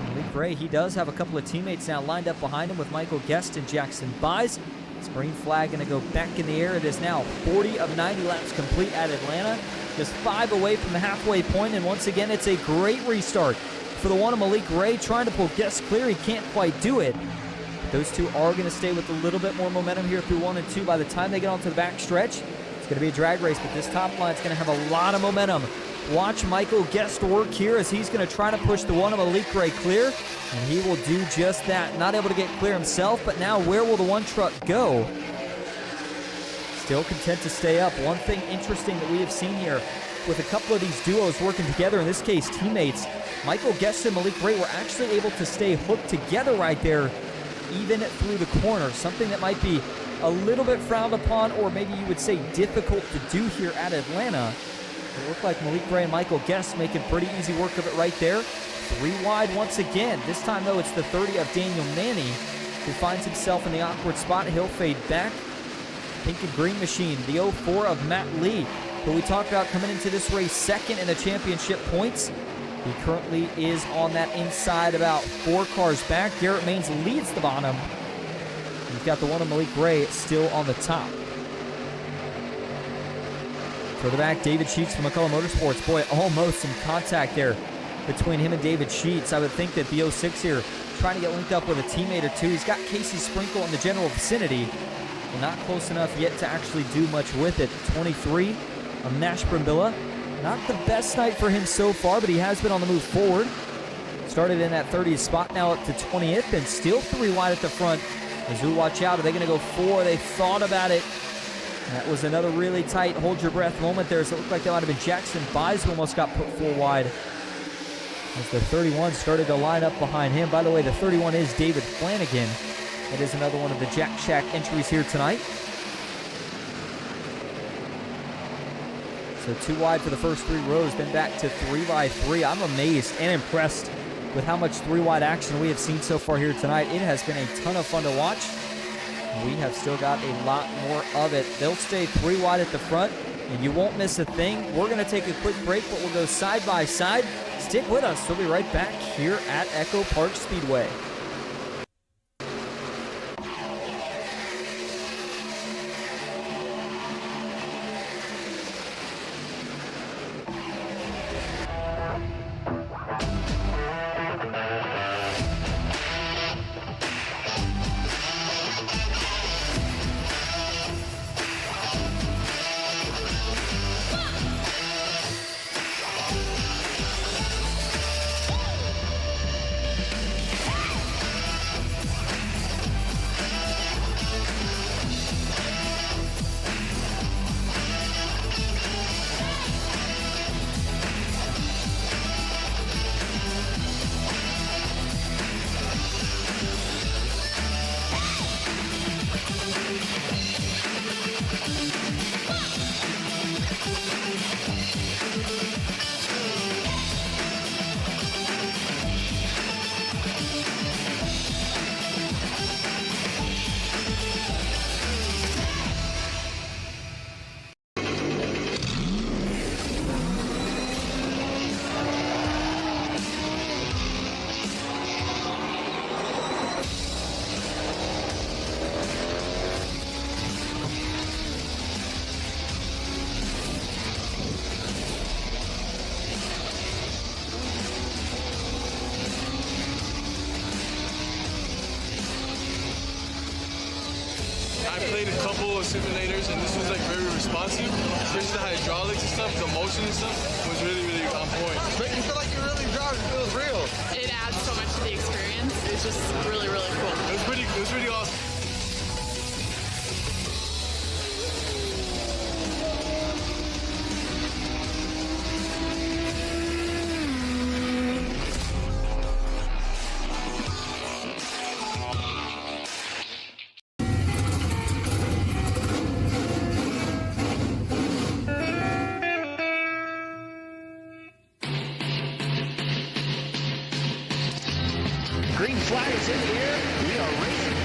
Malik Ray, he does have a couple of teammates now lined up behind him with Michael Guest and Jackson Buys. This green flag going to go back in the air. It is now 40 of 90 laps complete at Atlanta. Just 5 away from the halfway point, and once again, it's a great restart for the one of Malik Ray, trying to pull Guest clear. He can't quite do it. Those two are going to stay with a little bit more momentum here through 1 and 2. By the time they get onto the back stretch, it's going to be a drag race, but this top line is going to have a lot of momentum. Watch Michael Guest work here as he's going to try to push the one of Malik Ray clear, and he will do just that. Not able to get clear himself, but now where will the one truck go? Still content to stay up. One thing interesting that we have seen here with a couple of these duos working together, in this case teammates, Michael Guest and Malik Ray were actually able to stay hooked together right there, even through the corner. Something that might be a little bit frowned upon, or maybe you would say difficult to do here at Atlanta. It looked like Malik Ray and Michael Guest making pretty easy work of it right there. 3 wide once again. This time, though, it's the 30 of Daniel Nanny, who finds himself in the awkward spot. He'll fade back. Pink and green machine, the 04 of Matt Lee, who we talked about coming into this race second in the championship points. He currently is on that inside, about 4 cars back. Garrett Maines leads the bottom. You've got the one of Malik Ray still on the top. Further back, David Sheets from McCullough Motorsports. Boy, almost some contact there between him and David Sheets. I would think that the 06 here trying to get linked up with a teammate or two. He's got Casey Sprinkle in the general vicinity, but not close enough yet to actually do much with it. 23 of Nash Brambilla. Not the best night for him so far, but he has been on the move forward. Started in that 30th spot, now up to 20th, and still 3 wide at the front. Mizzou, watch out. Are they going to go 4? They thought about it. That was another really tight hold-your-breath moment there. So it looked like that might have been Jackson Buys who almost got put 4 wide as the 31 started to line up behind him. By the way, the 31 is David Flanagan. That is another one of the Jack Shack entries here tonight. So 2 wide for the first 3 rows, then back to 3 by 3. I'm amazed and impressed with how much 3 wide action we have seen so far here tonight. It has been a ton of fun to watch. We have still got a lot more of it. They'll stay 3 wide at the front, and you won't miss a thing. We're going to take a quick break, but we'll go side by side. Stick with us. We'll be right back here at EchoPark Speedway. made a couple of simulators, and this was like very responsive, especially the hydraulics and stuff, the motion and stuff was really, really on point. But you feel like you're really driving, it feels real. It adds so much to the experience. It's just really, really cool. It was pretty awesome. Green flag is in the air. We are racing.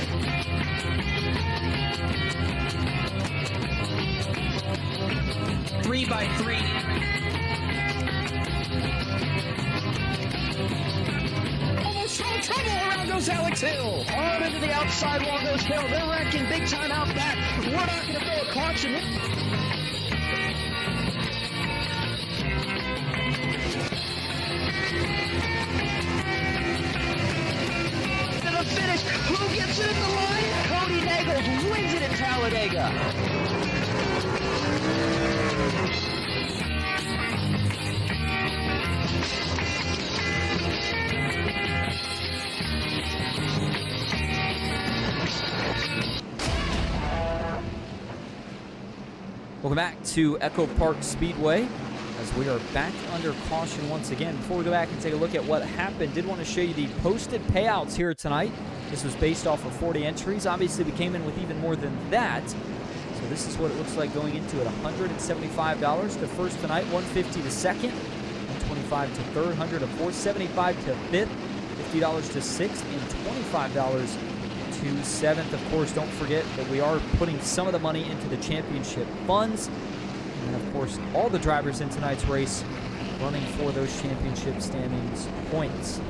3x3. Almost no trouble. Around goes Alex Hill. On into the outside wall goes Hill. They're wrecking big time out back. We're not going to throw a caution. Finish. Who gets it in the line? Cody Nagels wins it at Talladega. Welcome back to EchoPark Speedway as we are back under caution once again. Before we go back and take a look at what happened, did want to show you the posted payouts here tonight. This was based off of 40 entries. Obviously, we came in with even more than that. So this is what it looks like going into it. $175 to first tonight, $150 to second, $125 to third, $100 to fourth, $75 to fifth, $50 to sixth, and $25 to seventh. Of course, don't forget that we are putting some of the money into the championship funds. And of course, all the drivers in tonight's race running for those championship standings points.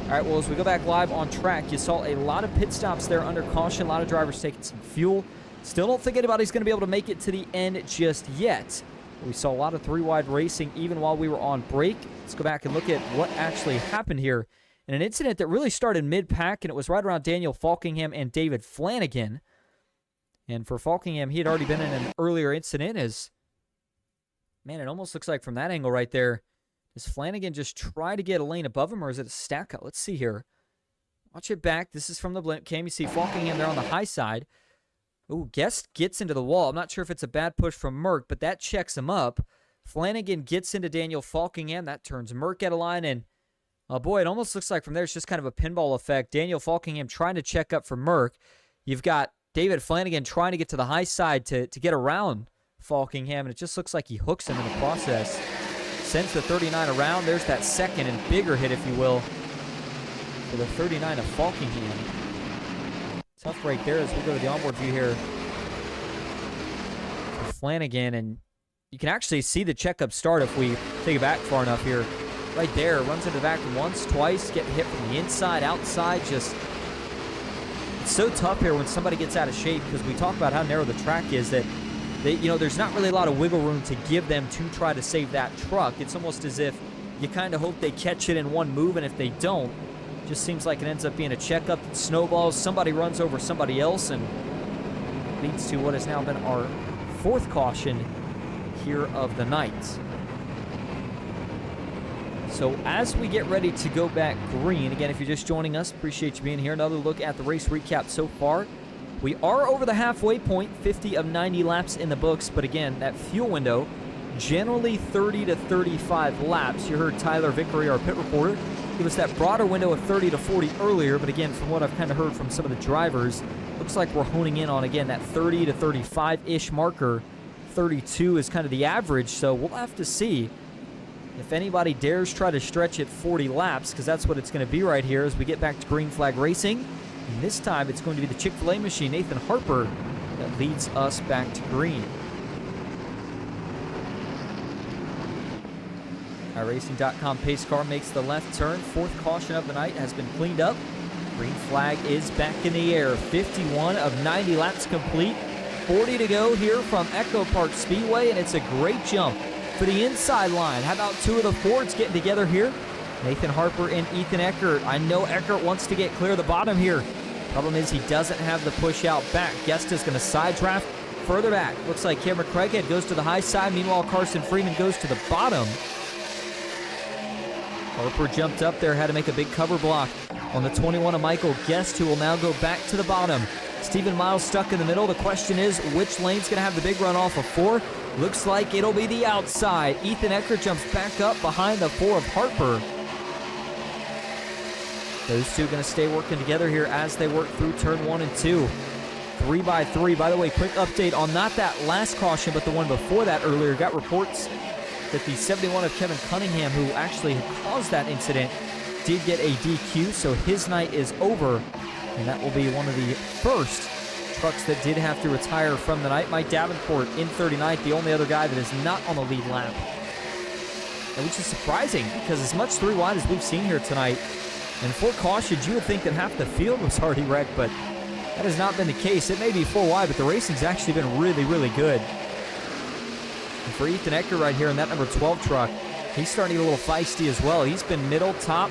All right, well, as we go back live on track, you saw a lot of pit stops there under caution, a lot of drivers taking some fuel. Still don't think anybody's going to be able to make it to the end just yet. We saw a lot of three-wide racing even while we were on break. Let's go back and look at what actually happened here in an incident that really started mid-pack, and it was right around Daniel Falkingham and David Flanagan. And for Falkingham, he had already been in an earlier incident as, man, it almost looks like from that angle right there, does Flanagan just try to get a lane above him, or is it a stack cut? Let's see here. Watch it back. This is from the blimp cam. You see Falkingham there on the high side. Ooh, Guest gets into the wall. I'm not sure if it's a bad push from Merck, but that checks him up. Flanagan gets into Daniel Falkingham. That turns Merck out of line, and oh boy, it almost looks like from there it's just kind of a pinball effect. Daniel Falkingham trying to check up for Merck. You've got David Flanagan trying to get to the high side to get around Falkingham, and it just looks like he hooks him in the process. Sends the 39 around. There's that second and bigger hit, if you will, for the 39 of Falkingham. Tough right there as we go to the onboard view here for Flanagan, and you can actually see the checkup start if we take it back far enough here. Right there, runs into the back once, twice, getting hit from the inside, outside. Just, it's so tough here when somebody gets out of shape, because we talk about how narrow the track is, that there's not really a lot of wiggle room to give them to try to save that truck. It's almost as if you kind of hope they catch it in one move, and if they don't, it just seems like it ends up being a checkup that snowballs. Somebody runs over somebody else, and leads to what has now been our fourth caution here of the night. So as we get ready to go back green, again, if you're just joining us, appreciate you being here. Another look at the race recap so far. We are over the halfway point, 50 of 90 laps in the books, but again, that fuel window, generally 30 to 35 laps. You heard Tyler Vickery, our pit reporter, give us that broader window of 30 to 40 earlier, but again, from what I've kind of heard from some of the drivers, looks like we're honing in on, again, that 30 to 35-ish marker. 32 is kind of the average, so we'll have to see if anybody dares try to stretch it 40 laps, because that's what it's going to be right here as we get back to green flag racing. And this time, it's going to be the Chick-fil-A machine, Nathan Harper, that leads us back to green. iRacing.com pace car makes the left turn. Fourth caution of the night has been cleaned up. Green flag is back in the air. 51 of 90 laps complete. 40 to go here from EchoPark Speedway, and it's a great jump for the inside line. How about two of the Fords getting together here? Nathan Harper and Ethan Eckert. I know Eckert wants to get clear of the bottom here. Problem is he doesn't have the push out back. Guest is going to side draft further back. Looks like Cameron Craighead goes to the high side. Meanwhile, Carson Freeman goes to the bottom. Harper jumped up there, had to make a big cover block on the 21 of Michael Guest, who will now go back to the bottom. Stephen Miles stuck in the middle. The question is, which lane's going to have the big run off of 4? Looks like it'll be the outside. Ethan Eckert jumps back up behind the 4 of Harper. Those two going to stay working together here as they work through turn 1 and 2. 3 by 3. By the way, quick update on not that last caution, but the one before that earlier. Got reports that the 71 of Kevin Cunningham, who actually had caused that incident, did get a DQ, so his night is over. And that will be one of the first trucks that did have to retire from the night. Mike Davenport in 39th, the only other guy that is not on the lead lap. And which is surprising, because as much 3 wide as we've seen here tonight, and 4 cautions, you would think that half the field was already wrecked, but that has not been the case. It may be 4 wide, but the racing's actually been really, really good. And for Ethan Eckert right here in that number 12 truck, he's starting to get a little feisty as well. He's been middle, top,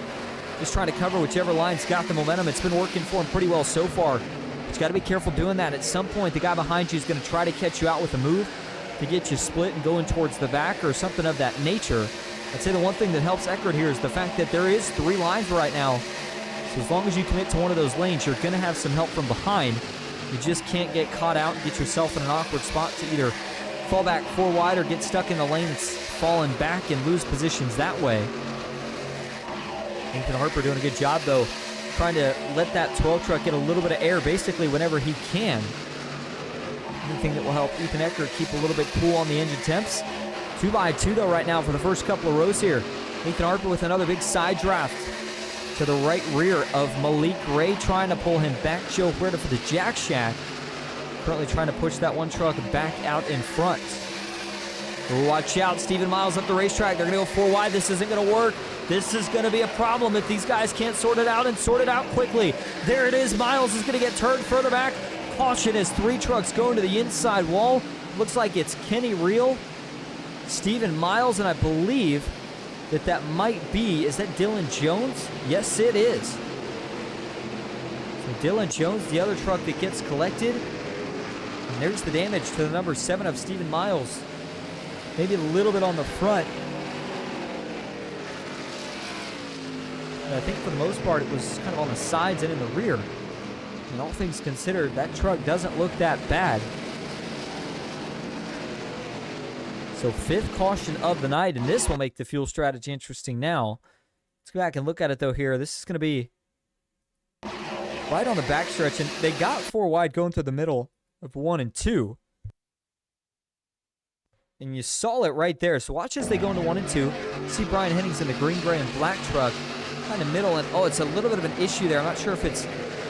just trying to cover whichever line's got the momentum. It's been working for him pretty well so far. But you got to be careful doing that. At some point, the guy behind you is going to try to catch you out with a move to get you split and going towards the back or something of that nature. I'd say the one thing that helps Eckert here is the fact that there is 3 lines right now. So as long as you commit to one of those lanes, you're going to have some help from behind. You just can't get caught out and get yourself in an awkward spot to either fall back 4 wide or get stuck in the lane that's fallen back and lose positions that way. Ethan Harper doing a good job, though, trying to let that 12 truck get a little bit of air basically whenever he can. Anything that will help Ethan Eckert keep a little bit cool on the engine temps. 2 by 2 though right now for the first couple of rows here. Ethan Harper with another big side draft to the right rear of Malik Ray, trying to pull him back. Joe Huerta for the Jack Shack, currently trying to push that one truck back out in front. Ooh, watch out, Stephen Miles up the racetrack. They're going to go 4 wide. This isn't going to work. This is going to be a problem if these guys can't sort it out and sort it out quickly. There it is. Miles is going to get turned further back. Caution as 3 trucks going to the inside wall. Looks like it's Kenny Reel, Stephen Miles, and I believe that might be, is that Dylan Jones? Yes, it is. So Dylan Jones, the other truck that gets collected. And there's the damage to the number 7 of Stephen Miles. Maybe a little bit on the front. And I think for the most part it was kind of on the sides and in the rear. And all things considered, that truck doesn't look that bad. So 5th caution of the night, and this will make the fuel strategy interesting now. Let's go back and look at it though here. This is going to be right on the backstretch, and they got 4 wide going through the middle of 1 and 2. And you saw it right there. So watch as they go into 1 and 2. See Brian Hennings in the green, gray, and black truck. Kind of middle, and oh, it's a little bit of an issue there. I'm not sure if it's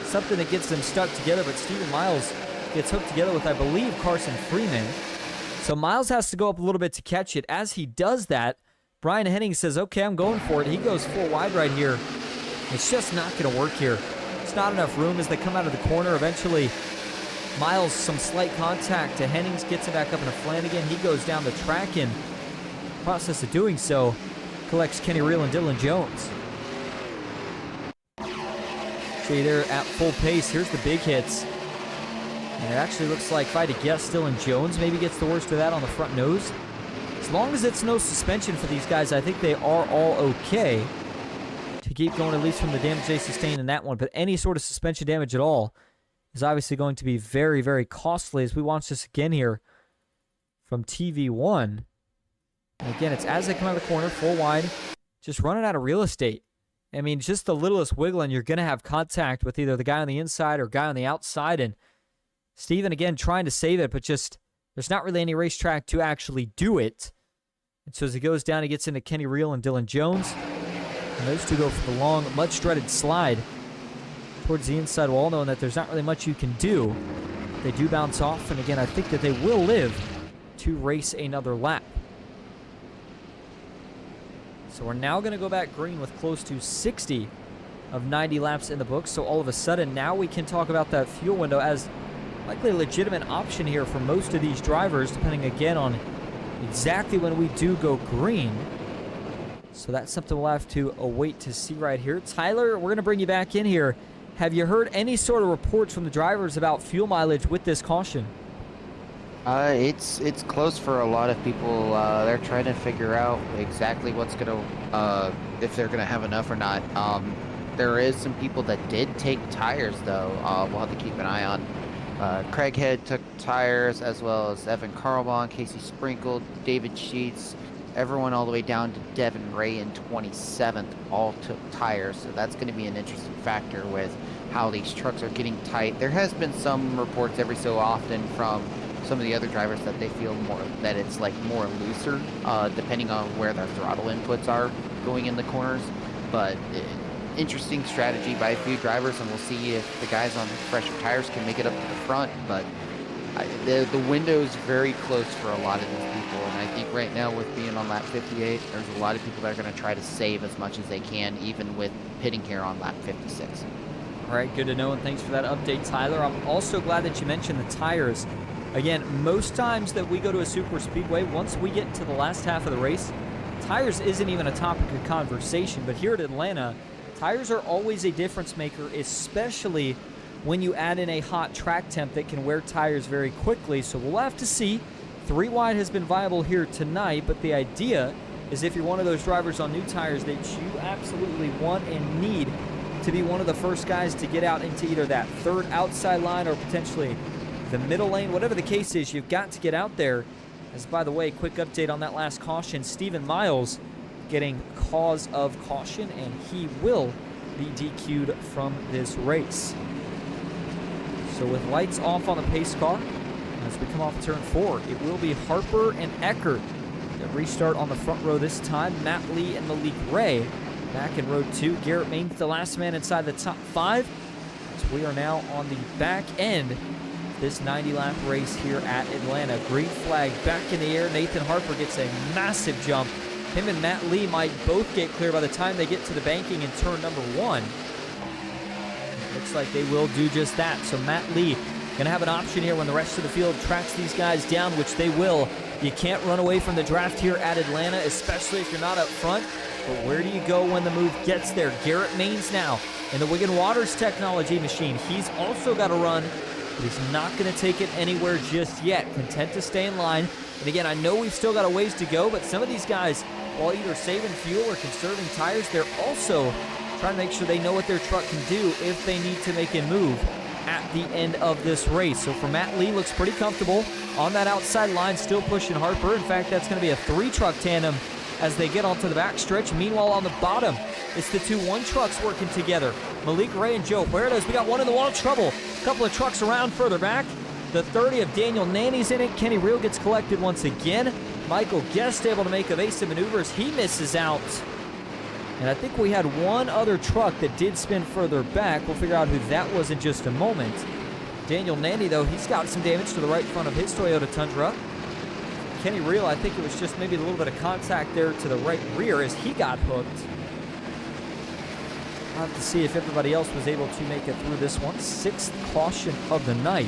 something that gets them stuck together, but Stephen Miles gets hooked together with, I believe, Carson Freeman. So Miles has to go up a little bit to catch it. As he does that, Brian Hennings says, okay, I'm going for it. He goes 4 wide right here. It's just not going to work here. It's not enough room as they come out of the corner. Eventually, Miles, some slight contact to Hennings, gets it back up into Flanagan. He goes down the track, and in the process of doing so, collects Kenny Reel and Dylan Jones. See, they're at full pace. Here's the big hits. And it actually looks like, if I had to guess, Dylan Jones maybe gets the worst of that on the front nose. As long as it's no suspension for these guys, I think they are all okay to keep going, at least from the damage they sustained in that one. But any sort of suspension damage at all is obviously going to be very, very costly. As we watch this again here from TV1. And again, it's as they come out of the corner, 4 wide, just running out of real estate. I mean, just the littlest wiggle, and you're going to have contact with either the guy on the inside or guy on the outside. And Steven, again, trying to save it, but just there's not really any racetrack to actually do it. And so as he goes down, he gets into Kenny Reel and Dylan Jones. And those two go for the long, much-dreaded slide towards the inside wall, knowing that there's not really much you can do. They do bounce off, and again, I think that they will live to race another lap. So we're now going to go back green with close to 60 of 90 laps in the books. So all of a sudden, now we can talk about that fuel window as likely a legitimate option here for most of these drivers, depending again on exactly when we do go green. So that's something we'll have to await to see right here. Tyler, we're going to bring you back in here have you heard any sort of reports from the drivers about fuel mileage with this caution? It's close for a lot of people. They're trying to figure out exactly what's gonna, if they're gonna have enough or not. There is some people that did take tires though. We'll have to keep an eye on. Craighead took tires, as well as Evan Carlbon, Casey Sprinkle, David Sheets, everyone all the way down to Devin Ray in 27th all took tires. So that's going to be an interesting factor with how these trucks are getting tight. There has been some reports every so often from some of the other drivers that they feel more that it's like more looser, depending on where their throttle inputs are going in the corners. But interesting strategy by a few drivers, and we'll see if the guys on fresher tires can make it up to the front. But the window's very close for a lot of these people, and I think right now with being on lap 58, there's a lot of people that are going to try to save as much as they can, even with pitting here on lap 56. All right, good to know, and thanks for that update, Tyler. I'm also glad that you mentioned the tires. Again, most times that we go to a super speedway, once we get to the last half of the race, tires isn't even a topic of conversation. But here at Atlanta, tires are always a difference maker, especially when you add in a hot track temp that can wear tires very quickly. So we'll have to see. 3 wide has been viable here tonight, but the idea is if you're one of those drivers on new tires that you absolutely want and need to be one of the first guys to get out into either that third outside line or potentially the middle lane, whatever the case is, you've got to get out there. As, by the way, quick update on that last caution, Stephen Miles getting cause of caution, and he will be DQ'd from this race. So with lights off on the pace car, as we come off turn 4, it will be Harper and Eckert that restart on the front row this time. Matt Lee and Malik Ray back in row 2. Garrett Main's the last man inside the top 5. So we are now on the back end of this 90-lap race here at Atlanta. Green flag back in the air. Nathan Harper gets a massive jump. Him and Matt Lee might both get clear by the time they get to the banking in turn number 1. Looks like they will do just that. So Matt Lee going to have an option here when the rest of the field tracks these guys down, which they will. You can't run away from the draft here at Atlanta, especially if you're not up front. But where do you go when the move gets there? Garrett Maines now in the Wigan Waters technology machine. He's also got to run, but he's not going to take it anywhere just yet. Content to stay in line. And again, I know we've still got a ways to go, but some of these guys, while either saving fuel or conserving tires, they're also trying to make sure they know what their truck can do if they need to make a move at the end of this race. So for Matt Lee, looks pretty comfortable on that outside line, still pushing Harper. In fact, that's going to be a 3-truck tandem as they get onto the backstretch. Meanwhile, on the bottom, it's the 2-1 trucks working together. Malik Ray and Joe Huertas. We got one in the wall of trouble. A couple of trucks around further back. The 30 of Daniel Nanny's in it. Kenny Reel gets collected once again. Michael Guest able to make evasive maneuvers. He misses out. And I think we had one other truck that did spin further back. We'll figure out who that was in just a moment. Daniel Nanny, though, he's got some damage to the right front of his Toyota Tundra. Kenny Reel, I think it was just maybe a little bit of contact there to the right rear as he got hooked. I'll have to see if everybody else was able to make it through this one. 6th caution of the night.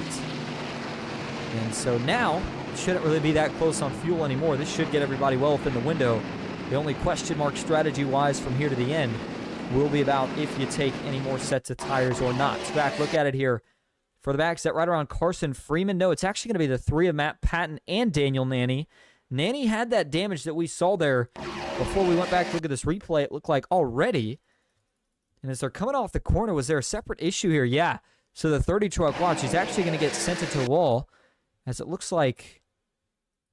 And so now, it shouldn't really be that close on fuel anymore. This should get everybody well within the window. The only question mark strategy-wise from here to the end will be about if you take any more sets of tires or not. So back, look at it here. For the back set right around Carson Freeman. No, it's actually going to be the 3 of Matt Patton and Daniel Nanny. Nanny had that damage that we saw there before we went back to look at this replay. It looked like already. And as they're coming off the corner, was there a separate issue here? Yeah. So the 30 truck, watch, he's actually going to get sent into the wall. As it looks like,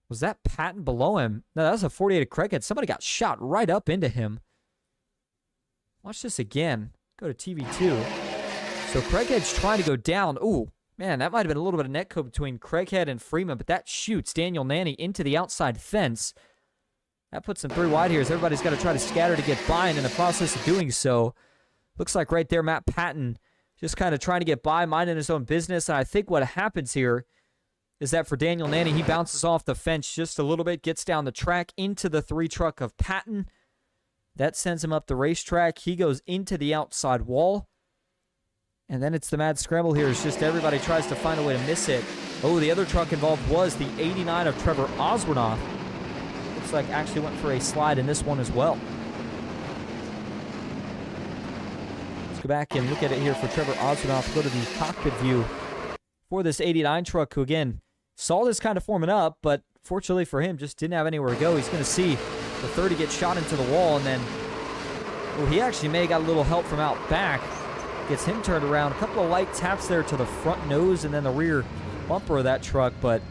was that Patton below him? No, that was a 48 of Craighead. Somebody got shot right up into him. Watch this again. Go to TV2. So Craighead's trying to go down. Ooh, man, that might have been a little bit of netcode between Craighead and Freeman, but that shoots Daniel Nanny into the outside fence. That puts him 3 wide here as everybody's got to try to scatter to get by, and in the process of doing so, looks like right there Matt Patton just kind of trying to get by, minding his own business. And I think what happens here is that for Daniel Nanny, he bounces off the fence just a little bit, gets down the track into the 3 truck of Patton. That sends him up the racetrack. He goes into the outside wall. And then it's the mad scramble here. It's just everybody tries to find a way to miss it. Oh, the other truck involved was the 89 of Trevor Oswornoff. Looks like actually went for a slide in this one as well. go back and look at it here for Trevor Oswinoff. Go to the cockpit view for this 89 truck, who, again, saw this kind of forming up, but fortunately for him, just didn't have anywhere to go. He's going to see the 30 get shot into the wall, and then, well, he actually may have got a little help from out back. Gets him turned around. A couple of light taps there to the front nose and then the rear bumper of that truck, but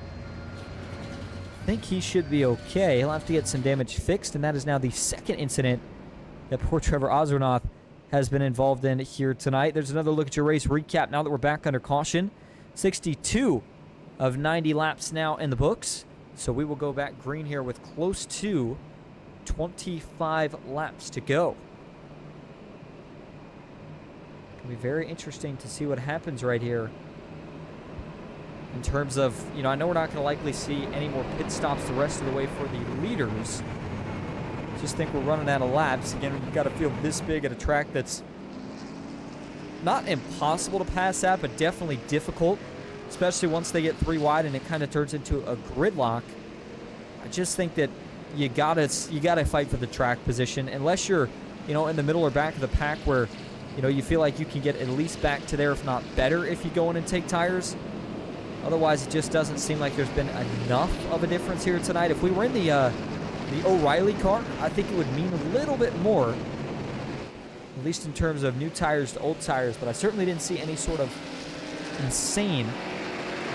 I think he should be okay. He'll have to get some damage fixed, and that is now the second incident that poor Trevor Oswinoff has been involved in here tonight. There's another look at your race recap now that we're back under caution. 62 of 90 laps now in the books. So we will go back green here with close to 25 laps to go. It'll be very interesting to see what happens right here in terms of, you know, I know we're not going to likely see any more pit stops the rest of the way for the leaders. Just think we're running out of laps. Again, you've got to feel this big at a track that's not impossible to pass at, but definitely difficult, especially once they get 3 wide and it kind of turns into a gridlock. I just think that you gotta fight for the track position, unless you're, you know, in the middle or back of the pack where, you know, you feel like you can get at least back to there, if not better, if you go in and take tires. Otherwise, it just doesn't seem like there's been enough of a difference here tonight. If we were in the O'Reilly car, I think it would mean a little bit more, at least in terms of new tires to old tires, but I certainly didn't see any sort of insane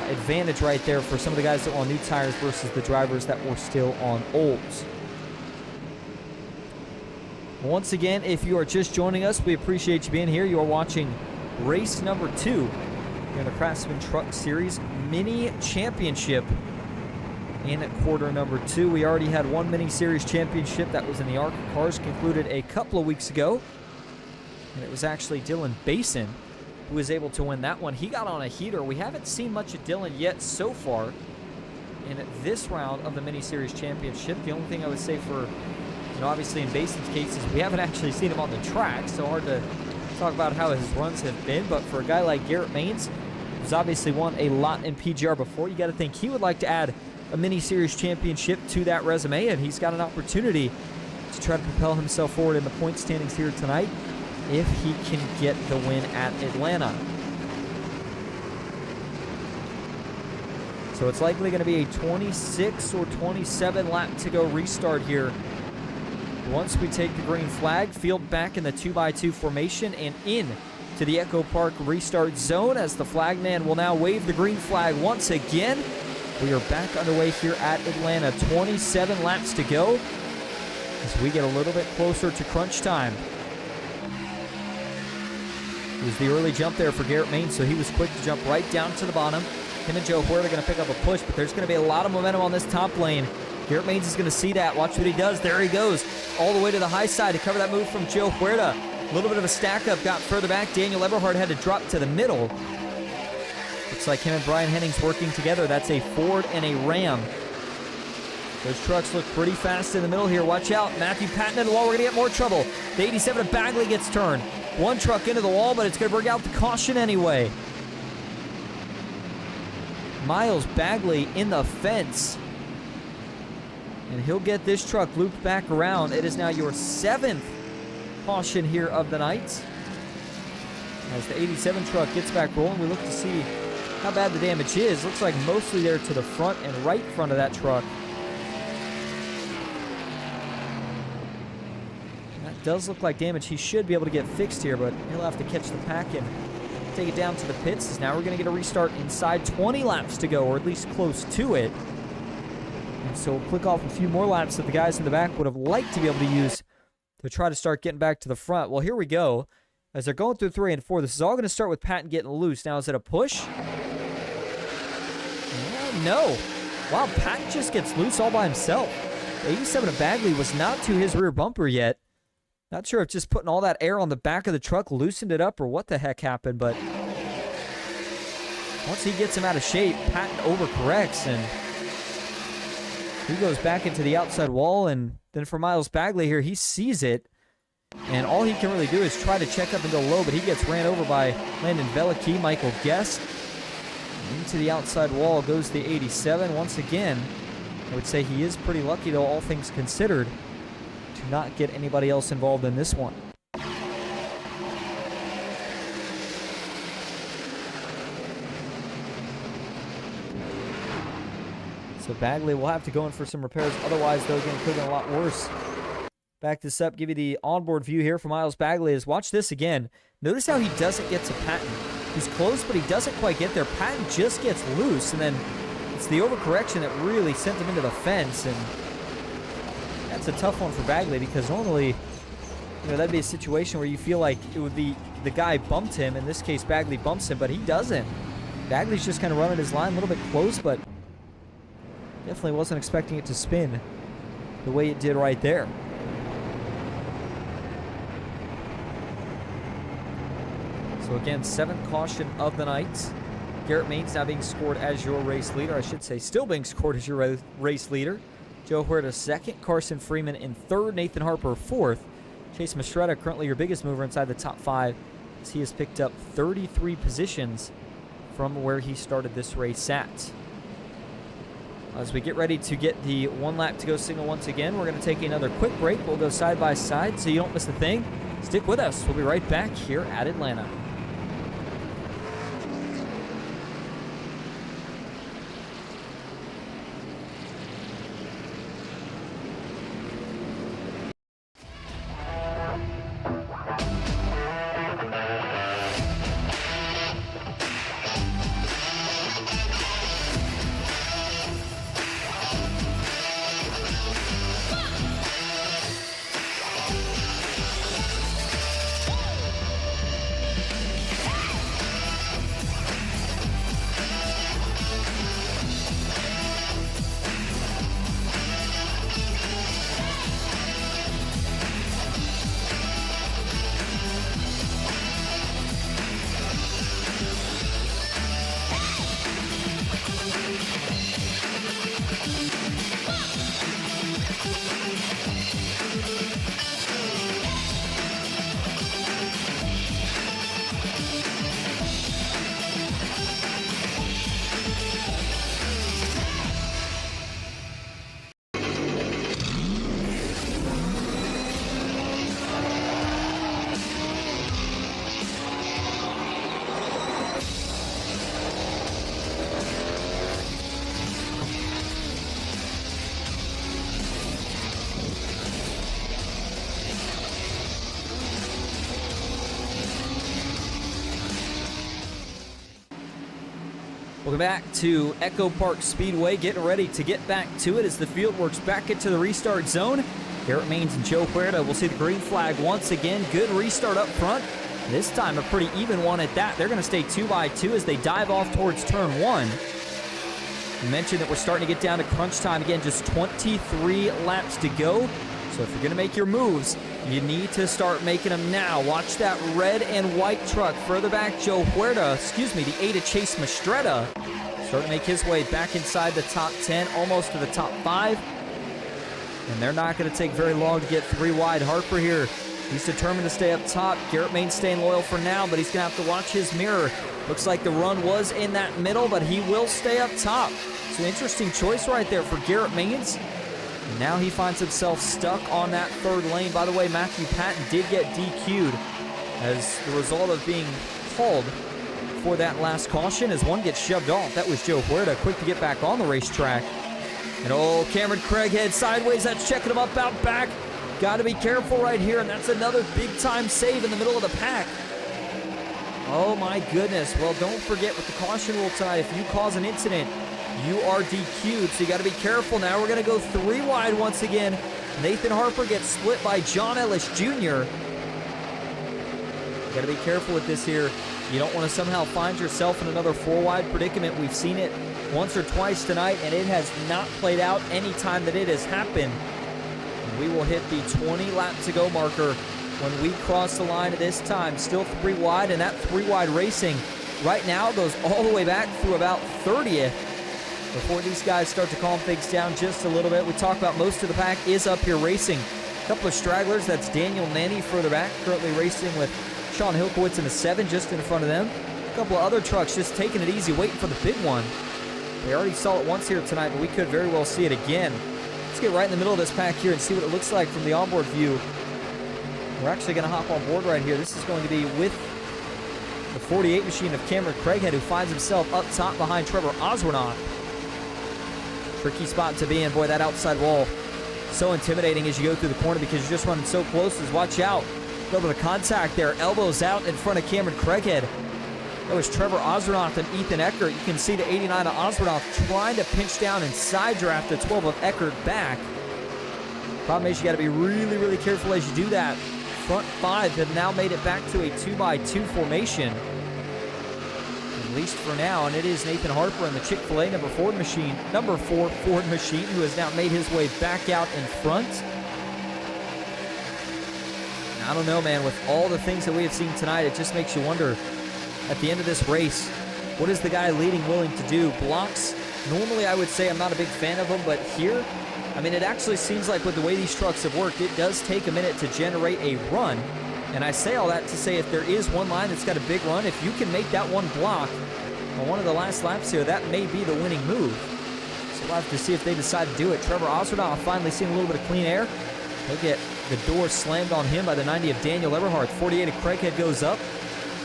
advantage right there for some of the guys that were on new tires versus the drivers that were still on olds. Once again, if you are just joining us, we appreciate you being here. You are watching race number 2 in the Craftsman Truck Series Mini Championship in quarter number 2. We already had one Mini Series Championship that was in the ARC cars, concluded a couple of weeks ago. And it was actually Dylan Basin who was able to win that one. He got on a heater. We haven't seen much of Dylan yet so far in this round of the Mini Series Championship. The only thing I would say for, you know, obviously in Basin's case is we haven't actually seen him on the track, so hard to talk about how his runs have been. But for a guy like Garrett Maines, who's obviously won a lot in PGR before, you got to think he would like to add a Mini Series Championship to that resume, and he's got an opportunity to try to propel himself forward in the point standings here tonight if he can get the win at Atlanta. So it's likely going to be a 26 or 27 lap to go restart here. Once we take the green flag, field back in the 2x2 formation and in to the EchoPark restart zone as the flagman will now wave the green flag once again. We are back underway here at Atlanta. 27 laps to go as we get a little bit closer to crunch time. It was the early jump there for Garrett Maines, so he was quick to jump right down to the bottom. Him and Joe Huerta are going to pick up a push, but there's going to be a lot of momentum on this top lane. Garrett Maines is going to see that. Watch what he does. There he goes, all the way to the high side to cover that move from Joe Huerta. A little bit of a stack up, got further back. Daniel Eberhard had to drop to the middle. Looks like him and Brian Hennings working together. That's a Ford and a Ram. Those trucks look pretty fast in the middle here. Watch out. Matthew Patton in the wall. We're going to get more trouble. The 87 of Bagley gets turned. One truck into the wall, but it's going to bring out the caution anyway. Miles Bagley in the fence. And he'll get this truck looped back around. It is now your 7th caution here of the night. As the 87 truck gets back rolling, we look to see how bad the damage is. Looks like mostly there to the front and right front of that truck. That does look like damage. He should be able to get fixed here, but he'll have to catch the pack and take it down to the pits. As now we're going to get a restart inside 20 laps to go, or at least close to it. And so we'll click off a few more laps that the guys in the back would have liked to be able to use to try to start getting back to the front. Well, here we go. As they're going through 3 and 4, this is all going to start with Patton getting loose. Now, is it a push? No. Wow, Patton just gets loose all by himself. The 87 of Bagley was not to his rear bumper yet. Not sure if just putting all that air on the back of the truck loosened it up or what the heck happened, but once he gets him out of shape, Patton overcorrects, and he goes back into the outside wall. And then for Miles Bagley here, he sees it, and all he can really do is try to check up and go low, but he gets ran over by Landon Velicky. Michael Guest into the outside wall goes the 87. Once again, I would say he is pretty lucky, though, all things considered, to not get anybody else involved in this one. So Bagley will have to go in for some repairs. Otherwise, though, again, it could have been a lot worse. Back this up, give you the onboard view here for Miles Bagley. Is watch this again. Notice how he doesn't get to Patton. He's close, but he doesn't quite get there. Patton just gets loose, and then it's the overcorrection that really sent him into the fence, and that's a tough one for Bagley because normally, that'd be a situation where you feel like it would be the guy bumped him. In this case, Bagley bumps him, but he doesn't. Bagley's just kind of running his line a little bit close, but definitely wasn't expecting it to spin the way it did right there. So again, 7th caution of the night. Garrett Maines now being scored as your race leader. I should say still being scored as your race leader. Joe Huerta 2nd, Carson Freeman in 3rd, Nathan Harper 4th. Chase Mastretta currently your biggest mover inside the top 5 as he has picked up 33 positions from where he started this race at. As we get ready to get the 1 lap to go signal once again, we're going to take another quick break. We'll go side by side so you don't miss a thing. Stick with us. We'll be right back here at Atlanta. Welcome back to EchoPark Speedway. Getting ready to get back to it as the field works back into the restart zone. Garrett Maines and Joe Huerta will see the green flag once again. Good restart up front. This time a pretty even one at that. They're going to stay 2 by 2 as they dive off towards turn 1. I mentioned that we're starting to get down to crunch time again. Just 23 laps to go. So if you're going to make your moves, you need to start making them now. Watch that red and white truck. Further back, Joe Huerta, the 8 of Chase Mastretta, starting to make his way back inside the top 10, almost to the top 5. And they're not going to take very long to get 3 wide. Harper here, he's determined to stay up top. Garrett Maines staying loyal for now, but he's going to have to watch his mirror. Looks like the run was in that middle, but he will stay up top. It's an interesting choice right there for Garrett Maines. And now he finds himself stuck on that 3rd lane. By the way, Matthew Patton did get DQ'd as the result of being called for that last caution as one gets shoved off. That was Joe Huerta, quick to get back on the racetrack. And Cameron Craighead sideways. That's checking him up out back. Got to be careful right here, and that's another big-time save in the middle of the pack. Oh, my goodness. Well, don't forget with the caution rule tonight, if you cause an incident, you are DQ'd, so you got to be careful now. We're going to go 3 wide once again. Nathan Harper gets split by John Ellis Jr. You got to be careful with this here. You don't want to somehow find yourself in another 4 wide predicament. We've seen it once or twice tonight, and it has not played out any time that it has happened. And we will hit the 20 lap to go marker when we cross the line at this time. Still 3 wide, and that 3 wide racing right now goes all the way back through about 30th. Before these guys start to calm things down just a little bit. We talk about most of the pack is up here racing. A couple of stragglers. That's Daniel Nanny further back, currently racing with Sean Hilkowitz in the 7 just in front of them. A couple of other trucks just taking it easy, waiting for the big one. We already saw it once here tonight, but we could very well see it again. Let's get right in the middle of this pack here and see what it looks like from the onboard view. We're actually going to hop on board right here. This is going to be with the 48 machine of Cameron Craighead, who finds himself up top behind Trevor Oswernoth. Tricky spot to be in. Boy, that outside wall so intimidating as you go through the corner because you're just running so close. Watch out. A little bit of contact there. Elbows out in front of Cameron Craighead. That was Trevor Osronoff and Ethan Eckert. You can see the 89 of Osronoff trying to pinch down and side draft the 12 of Eckert back. Problem is you got to be really, really careful as you do that. Front 5 have now made it back to a 2x2 formation. At least for now, and it is Nathan Harper and the Chick-fil-A number 4 Ford machine, who has now made his way back out in front. I don't know, man, with all the things that we have seen tonight, it just makes you wonder, at the end of this race, what is the guy leading willing to do? Blocks, normally I would say I'm not a big fan of them, but here, I mean, it actually seems like with the way these trucks have worked, it does take a minute to generate a run. And I say all that to say if there is one line that's got a big run, if you can make that one block on one of the last laps here, that may be the winning move. So we'll have to see if they decide to do it. Trevor Osronoff finally seeing a little bit of clean air. Look at the door slammed on him by the 90 of Daniel Eberhardt. 48 of Craighead goes up.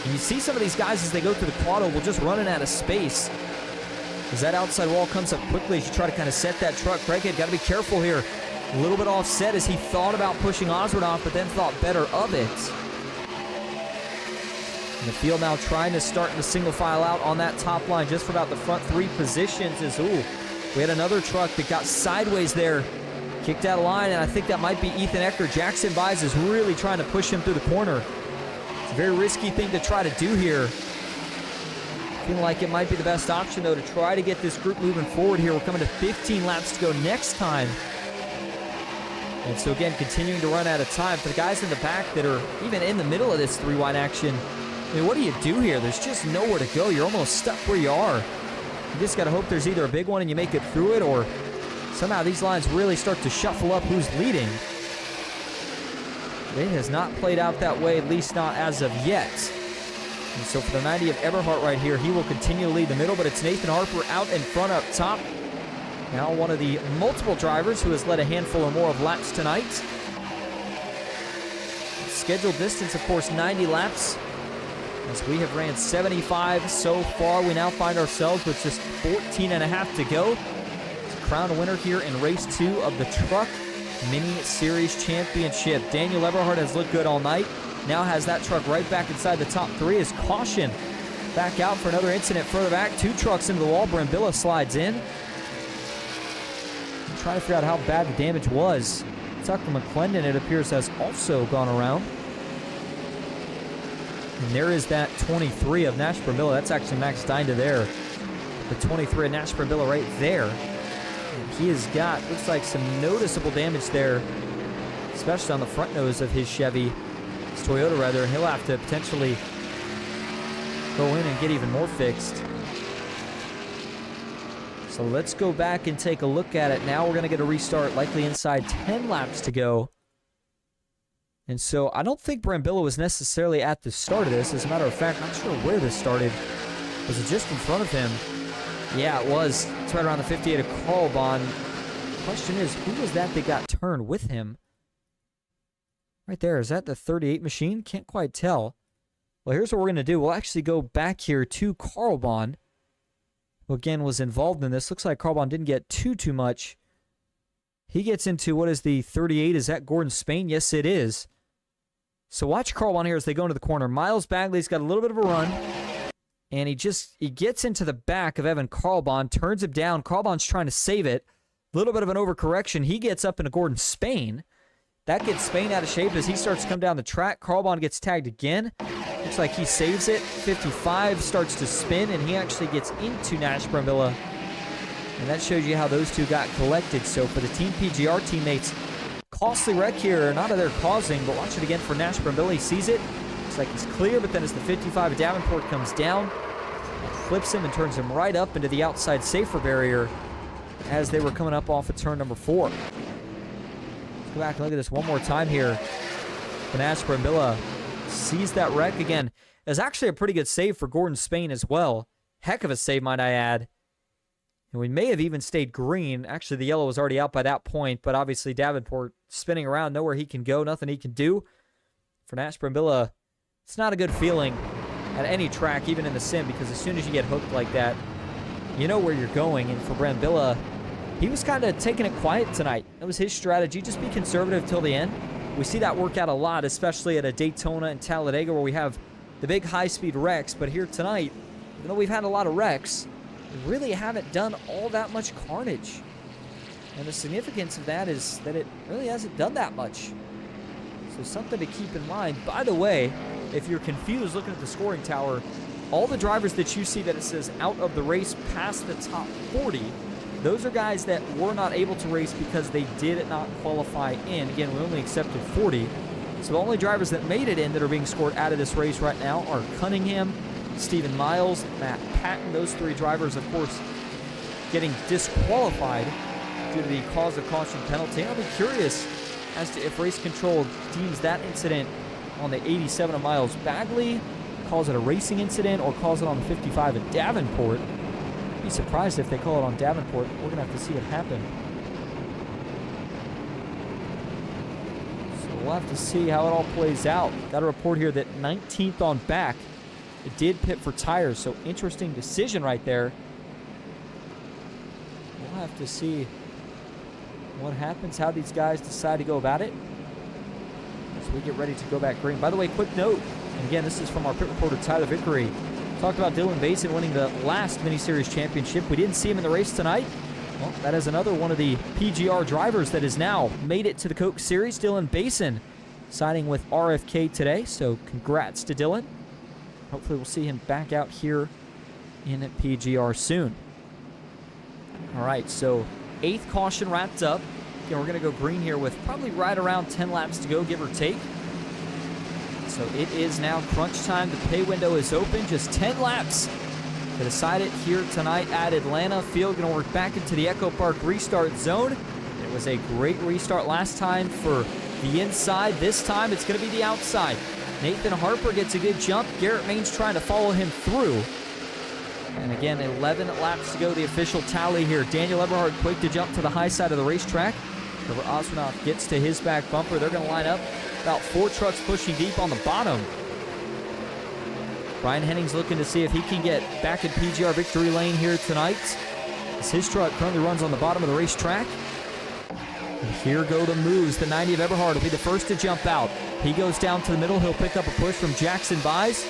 And you see some of these guys as they go through the quad oval just running out of space. As that outside wall comes up quickly as you try to kind of set that truck. Craighead got to be careful here. A little bit offset as he thought about pushing Osronoff, but then thought better of it. And the field now trying to start in the single file out on that top line just for about the front 3 positions. As, we had another truck that got sideways there. Kicked out of line, and I think that might be Ethan Eckert. Jackson Byes is really trying to push him through the corner. It's a very risky thing to try to do here. Feeling like it might be the best option, though, to try to get this group moving forward here. We're coming to 15 laps to go next time. And so, again, continuing to run out of time. For the guys in the back that are even in the middle of this 3-wide action, I mean, what do you do here? There's just nowhere to go. You're almost stuck where you are. You just got to hope there's either a big one and you make it through it, or somehow these lines really start to shuffle up who's leading. It has not played out that way, at least not as of yet. And so for the 90 of Eberhardt right here, he will continue to lead the middle, but it's Nathan Harper out in front up top. Now one of the multiple drivers who has led a handful or more of laps tonight. Scheduled distance, of course, 90 laps. As we have ran 75 so far, we now find ourselves with just 14 and a half to go. Crown a winner here in race 2 of the Truck Mini Series Championship. Daniel Eberhardt has looked good all night. Now has that truck right back inside the top 3 as caution back out for another incident further back. 2 trucks into the wall. Brambilla slides in. I'm trying to figure out how bad the damage was. Tucker McClendon, it appears, has also gone around. And there is that 23 of Nash Brambilla. That's actually Max Steinda there. The 23 of Nash Brambilla right there. He has got, looks like, some noticeable damage there, especially on the front nose of his Chevy, his Toyota rather. He'll have to potentially go in and get even more fixed. So let's go back and take a look at it. Now we're going to get a restart, likely inside 10 laps to go. And so I don't think Brambilla was necessarily at the start of this. As a matter of fact, I'm not sure where this started. Was it just in front of him? Yeah, it was. It's right around the 58 of Carl Bond. The question is, who was that got turned with him? Right there. Is that the 38 machine? Can't quite tell. Well, here's what we're going to do. We'll actually go back here to Carl Bond, who again was involved in this. Looks like Carl Bond didn't get too much. He gets into, what is the 38? Is that Gordon Spain? Yes, it is. So watch Carl Bond here as they go into the corner. Miles Bagley's got a little bit of a run. And he gets into the back of Evan Carlbon, turns him down. Carlbon's trying to save it. A little bit of an overcorrection. He gets up into Gordon Spain. That gets Spain out of shape as he starts to come down the track. Carlbon gets tagged again. Looks like he saves it. 55 starts to spin, and he actually gets into Nash Brambilla. And that shows you how those two got collected. So for the Team PGR teammates, costly wreck here. Not that they're causing, but watch it again for Nash Brambilla. He sees it. Looks like he's clear, but then as the 55 of Davenport comes down, flips him and turns him right up into the outside safer barrier as they were coming up off of turn number 4. Let's go back and look at this one more time here. Nash Brambilla sees that wreck again. It's actually a pretty good save for Gordon Spain as well. Heck of a save, might I add. And we may have even stayed green. Actually, the yellow was already out by that point, but obviously Davenport spinning around, nowhere he can go, nothing he can do. For Nash Brambilla, it's not a good feeling at any track, even in the sim, because as soon as you get hooked like that, you know where you're going. And for Brambilla, he was kind of taking it quiet tonight. That was his strategy, just be conservative till the end. We see that work out a lot, especially at a Daytona and Talladega where we have the big high-speed wrecks. But here tonight, even though we've had a lot of wrecks, we really haven't done all that much carnage. And the significance of that is that it really hasn't done that much. So something to keep in mind. By the way, if you're confused looking at the scoring tower, all the drivers that you see that it says out of the race past the top 40, those are guys that were not able to race because they did not qualify in. Again, we only accepted 40. So the only drivers that made it in that are being scored out of this race right now are Cunningham, Stephen Miles, Matt Patton. Those three drivers, of course, getting disqualified due to the cause of caution penalty. I'll be curious as to if race control deems that incident on the 87 of Miles Bagley, calls it a racing incident, or calls it on the 55 at Davenport. I'd be surprised if they call it on Davenport. We're going to have to see it happen. So we'll have to see how it all plays out. Got a report here that 19th on back. It did pit for tires, so interesting decision right there. We'll have to see what happens, how these guys decide to go about it as we get ready to go back green. By the way, quick note, and again, this is from our pit reporter, Tyler Vickery. Talked about Dylan Basin winning the last mini-series championship. We didn't see him in the race tonight. Well, that is another one of the PGR drivers that has now made it to the Coke Series. Dylan Basin signing with RFK today, so congrats to Dylan. Hopefully we'll see him back out here in PGR soon. All right, so 8th caution wrapped up. Again, we're going to go green here with probably right around 10 laps to go, give or take. So it is now crunch time. The pay window is open. Just 10 laps to decide it here tonight at Atlanta. Field going to work back into the EchoPark restart zone. It was a great restart last time for the inside. This time it's going to be the outside. Nathan Harper gets a good jump. Garrett Maines trying to follow him through. And again, 11 laps to go, the official tally here. Daniel Eberhard quick to jump to the high side of the racetrack. Trevor Osmanoff gets to his back bumper. They're going to line up about 4 trucks pushing deep on the bottom. Brian Henning's looking to see if he can get back in PGR victory lane here tonight, as his truck currently runs on the bottom of the racetrack. And here go the moves. The 90 of Eberhard will be the first to jump out. He goes down to the middle. He'll pick up a push from Jackson Buys.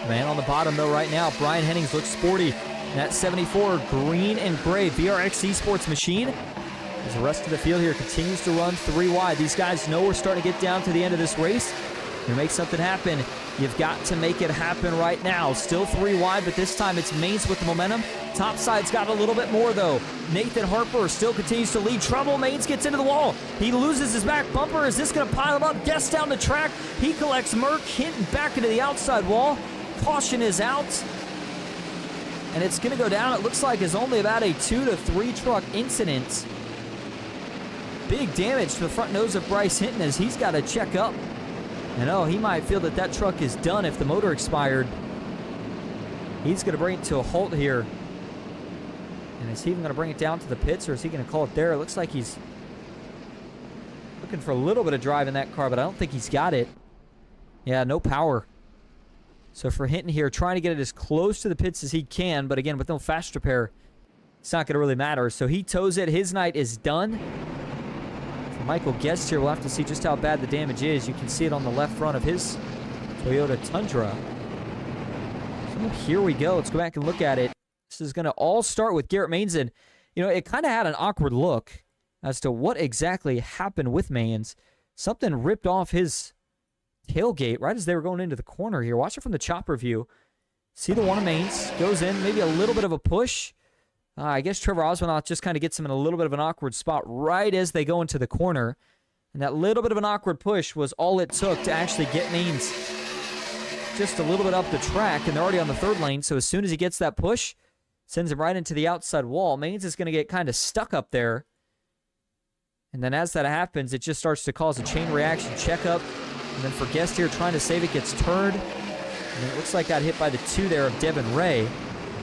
Man on the bottom, though, right now. Brian Hennings looks sporty. And that 74 green and gray VRX eSports machine, as the rest of the field here continues to run 3 wide. These guys know we're starting to get down to the end of this race. To make something happen, you've got to make it happen right now. Still 3 wide, but this time it's Maines with the momentum. Top side's got a little bit more, though. Nathan Harper still continues to lead trouble. Maines gets into the wall. He loses his back bumper. Is this going to pile him up? Guess down the track. He collects Merck, hitting back into the outside wall. Caution is out. And it's going to go down. It looks like it's only about a 2 to 3 truck incident. Big damage to the front nose of Bryce Hinton as he's got to check up. And oh, he might feel that that truck is done if the motor expired. He's going to bring it to a halt here. And is he even going to bring it down to the pits, or is he going to call it there? It looks like he's looking for a little bit of drive in that car, but I don't think he's got it. Yeah, no power. So for Hinton here, trying to get it as close to the pits as he can, but again, with no fast repair, it's not going to really matter. So he tows it. His night is done. For Michael Guest here, we'll have to see just how bad the damage is. You can see it on the left front of his Toyota Tundra. So here we go. Let's go back and look at it. This is going to all start with Garrett Maines. And, you know, it kind of had an awkward look as to what exactly happened with Maines. Something ripped off his tailgate right as they were going into the corner here. Watch it from the chopper view. See the one of Maines goes in, maybe a little bit of a push. I guess Trevor Osmanoff just kind of gets him in a little bit of an awkward spot right as they go into the corner. And that little bit of an awkward push was all it took to actually get Maines just a little bit up the track. And they're already on the 3rd lane, so as soon as he gets that push, sends him right into the outside wall. Maines is going to get kind of stuck up there. And then as that happens, it just starts to cause a chain reaction checkup. And then for Guest here, trying to save it, gets turned. And it looks like got hit by the 2 there of Devin Ray.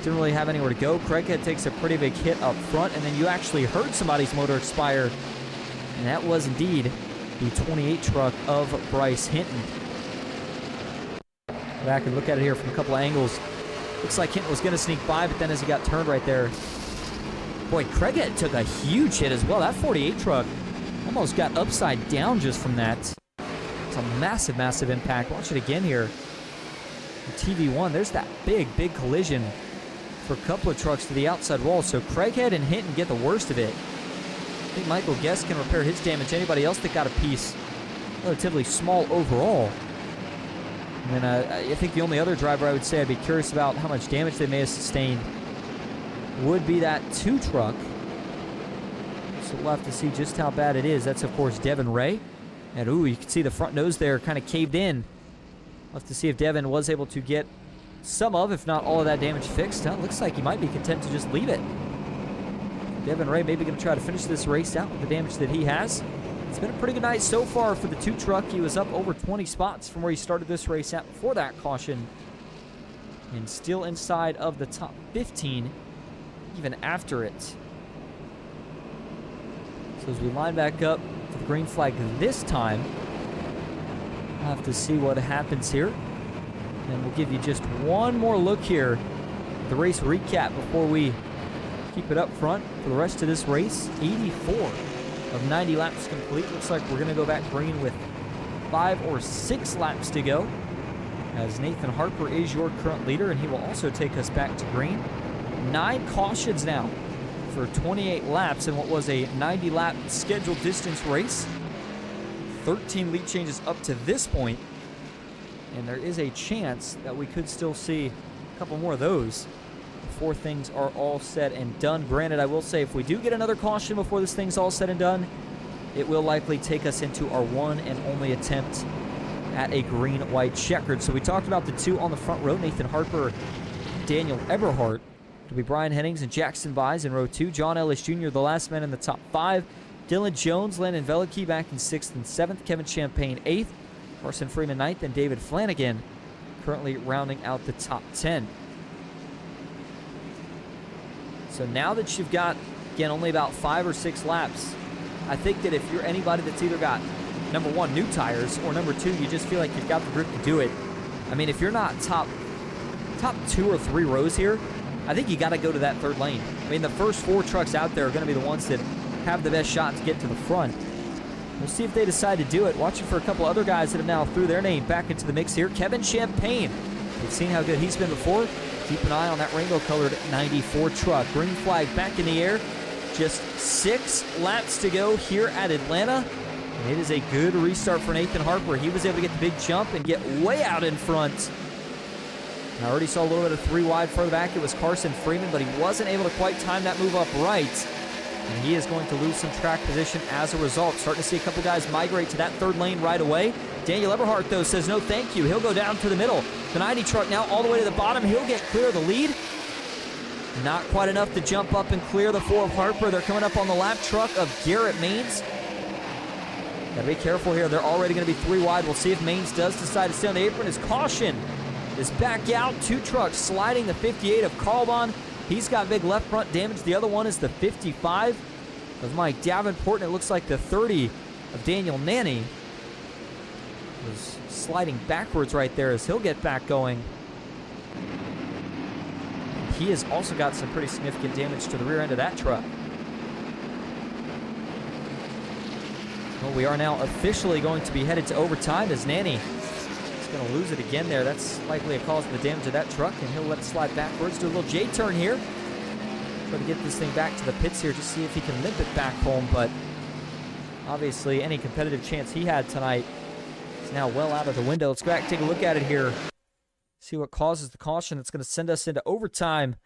Didn't really have anywhere to go. Craighead takes a pretty big hit up front, and then you actually heard somebody's motor expire. And that was indeed the 28 truck of Bryce Hinton. Back and look at it here from a couple of angles. Looks like Hinton was going to sneak by, but then as he got turned right there, Boy, Craighead took a huge hit as well. That 48 truck almost got upside down just from that. It's a massive, massive impact. Watch it again here. The TV1, there's that big, big collision for a couple of trucks to the outside wall. So Craighead and Hinton get the worst of it. I think Michael Guest can repair his damage. Anybody else that got a piece, relatively small overall. And then I think the only other driver I would say I'd be curious about how much damage they may have sustained would be that 2 truck. So we'll have to see just how bad it is. That's, of course, Devin Ray. And, ooh, you can see the front nose there kind of caved in. We'll have to see if Devin was able to get some of, if not all of that damage fixed. It looks like he might be content to just leave it. Devin Ray maybe going to try to finish this race out with the damage that he has. It's been a pretty good night so far for the 2 truck. He was up over 20 spots from where he started this race out before that caution. And still inside of the top 15 even after it. So as we line back up for the green flag this time, we'll have to see what happens here. And we'll give you just one more look here, the race recap before we keep it up front for the rest of this race. 84 of 90 laps complete. Looks like we're going to go back green with 5 or 6 laps to go, as Nathan Harper is your current leader, and he will also take us back to green. 9 cautions now for 28 laps in what was a 90-lap scheduled distance race. 13 lead changes up to this point, and there is a chance that we could still see a couple more of those before things are all said and done. Granted, I will say if we do get another caution before this thing's all said and done, it will likely take us into our one and only attempt at a green-white checkered. So we talked about the 2 on the front row, Nathan Harper, Daniel Eberhardt. It'll be Brian Hennings and Jackson Byes in row 2. John Ellis Jr., the last man in the top 5. Dylan Jones, Landon Veliky back in 6th and 7th. Kevin Champagne 8th. Carson Freeman 9th. And David Flanagan currently rounding out the top 10. So now that you've got, again, only about 5 or 6 laps, I think that if you're anybody that's either got, number 1, new tires, or number 2, you just feel like you've got the grip to do it. I mean, if you're not top 2 or 3 rows here, I think you got to go to that 3rd lane. I mean, the first 4 trucks out there are going to be the ones that have the best shot to get to the front. We'll see if they decide to do it. Watching for a couple other guys that have now threw their name back into the mix here. Kevin Champagne. We've seen how good he's been before. Keep an eye on that rainbow-colored 94 truck. Green flag back in the air. Just 6 laps to go here at Atlanta. And it is a good restart for Nathan Harper. He was able to get the big jump and get way out in front. I already saw a little bit of 3 wide further back. It was Carson Freeman, but he wasn't able to quite time that move up right. And he is going to lose some track position as a result. Starting to see a couple guys migrate to that 3rd lane right away. Daniel Eberhardt, though, says no thank you. He'll go down to the middle. The 90 truck now all the way to the bottom. He'll get clear of the lead. Not quite enough to jump up and clear the 4 of Harper. They're coming up on the lap truck of Garrett Maines. Got to be careful here. They're already going to be 3 wide. We'll see if Maines does decide to stay on the apron. His caution is back out. 2 trucks sliding the 58 of Carlbon. He's got big left front damage. The other one is the 55 of Mike Davenport, and it looks like the 30 of Daniel Nanny was sliding backwards right there as he'll get back going. He has also got some pretty significant damage to the rear end of that truck. Well, we are now officially going to be headed to overtime as Nanny is going to lose it again there. That's likely a cause of the damage of that truck, and he'll let it slide backwards. Do a little J-turn here. Try to get this thing back to the pits here, just see if he can limp it back home, but obviously any competitive chance he had tonight is now well out of the window. Let's go back and take a look at it here. See what causes the caution that's going to send us into overtime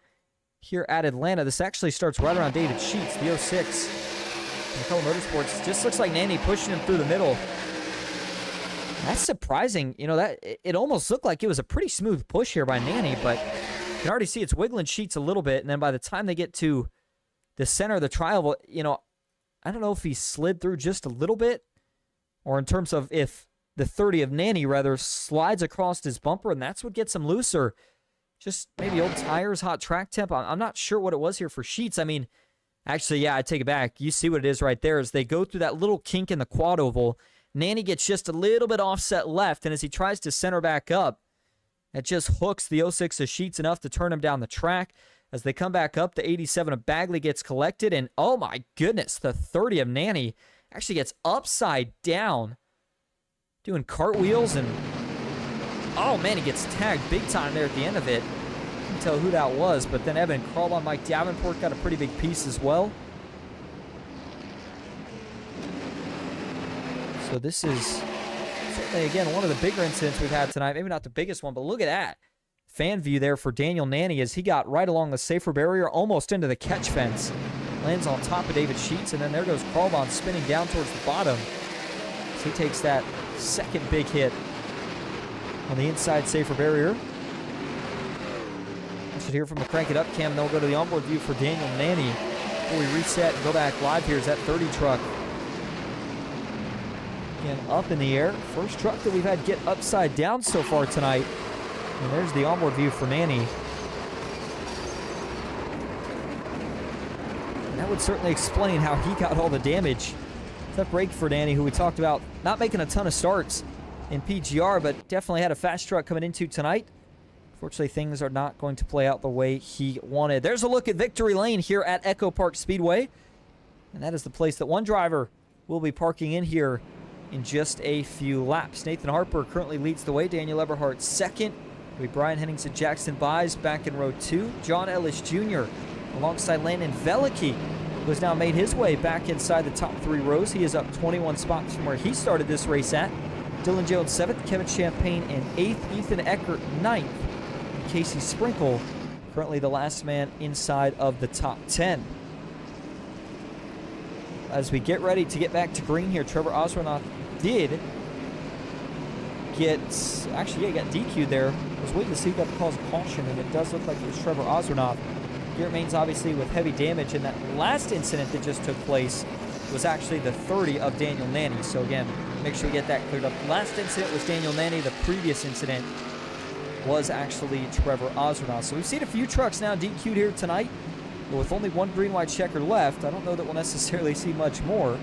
here at Atlanta. This actually starts right around David Sheets, the 06. McCullough Motorsports. Just looks like Nanny pushing him through the middle. That's surprising. You know, that it almost looked like it was a pretty smooth push here by Nanny, but you can already see it's wiggling Sheets a little bit, and then by the time they get to the center of the trial, you know, I don't know if he slid through just a little bit, or in terms of if the 30 of Nanny, rather, slides across his bumper, and that's what gets him looser. Just maybe old tires, hot track temp. I'm not sure what it was here for Sheets. I mean, actually, yeah, I take it back. You see what it is right there as they go through that little kink in the quad oval. Nanny gets just a little bit offset left, and as he tries to center back up, it just hooks the 06 of Sheets enough to turn him down the track. As they come back up, the 87 of Bagley gets collected, and oh my goodness, the 30 of Nanny actually gets upside down, doing cartwheels, and oh man, he gets tagged big time there at the end of it. Couldn't tell who that was, but then Evan crawled on Mike Davenport, got a pretty big piece as well. So this is certainly, again, one of the bigger incidents we've had tonight. Maybe not the biggest one, but look at that. Fan view there for Daniel Nanny as he got right along the safer barrier, almost into the catch fence. Lands on top of David Sheets, and then there goes Carlbon spinning down towards the bottom. So he takes that second big hit on the inside safer barrier. I should hear from the Crank It Up cam, and then we'll go to the onboard view for Daniel Nanny. Before we reset and go back live here is that 30 truck. Again, up in the air. First truck that we've had get upside down so far tonight. And there's the onboard view for Nanny. And that would certainly explain how he got all the damage. Tough break for Nanny, who we talked about not making a ton of starts in PGR, but definitely had a fast truck coming into tonight. Unfortunately, things are not going to play out the way he wanted. There's a look at Victory Lane here at EchoPark Speedway. And that is the place that one driver will be parking in here in just a few laps. Nathan Harper currently leads the way. Daniel Eberhardt second. It'll be Brian Hennings and Jackson Buys back in row 2. John Ellis Jr. alongside Landon Velicky, who has now made his way back inside the top 3 rows. He is up 21 spots from where he started this race at. Dylan Jones 7th, Kevin Champagne in 8th, Ethan Eckert 9th, and Casey Sprinkle currently the last man inside of the top 10. As we get ready to get back to green here, Trevor Osronoff did get, actually, yeah, he got DQ'd there. I was waiting to see if that calls a caution, and it does look like it was Trevor Osronoff. He remains obviously with heavy damage, and that last incident that just took place was actually the 30 of Daniel Nanny. So again, make sure we get that cleared up. The last incident was Daniel Nanny. The previous incident was actually Trevor Osronoff. So we've seen a few trucks now DQ'd here tonight, but with only one green-white checker left, I don't know that we'll necessarily see much more.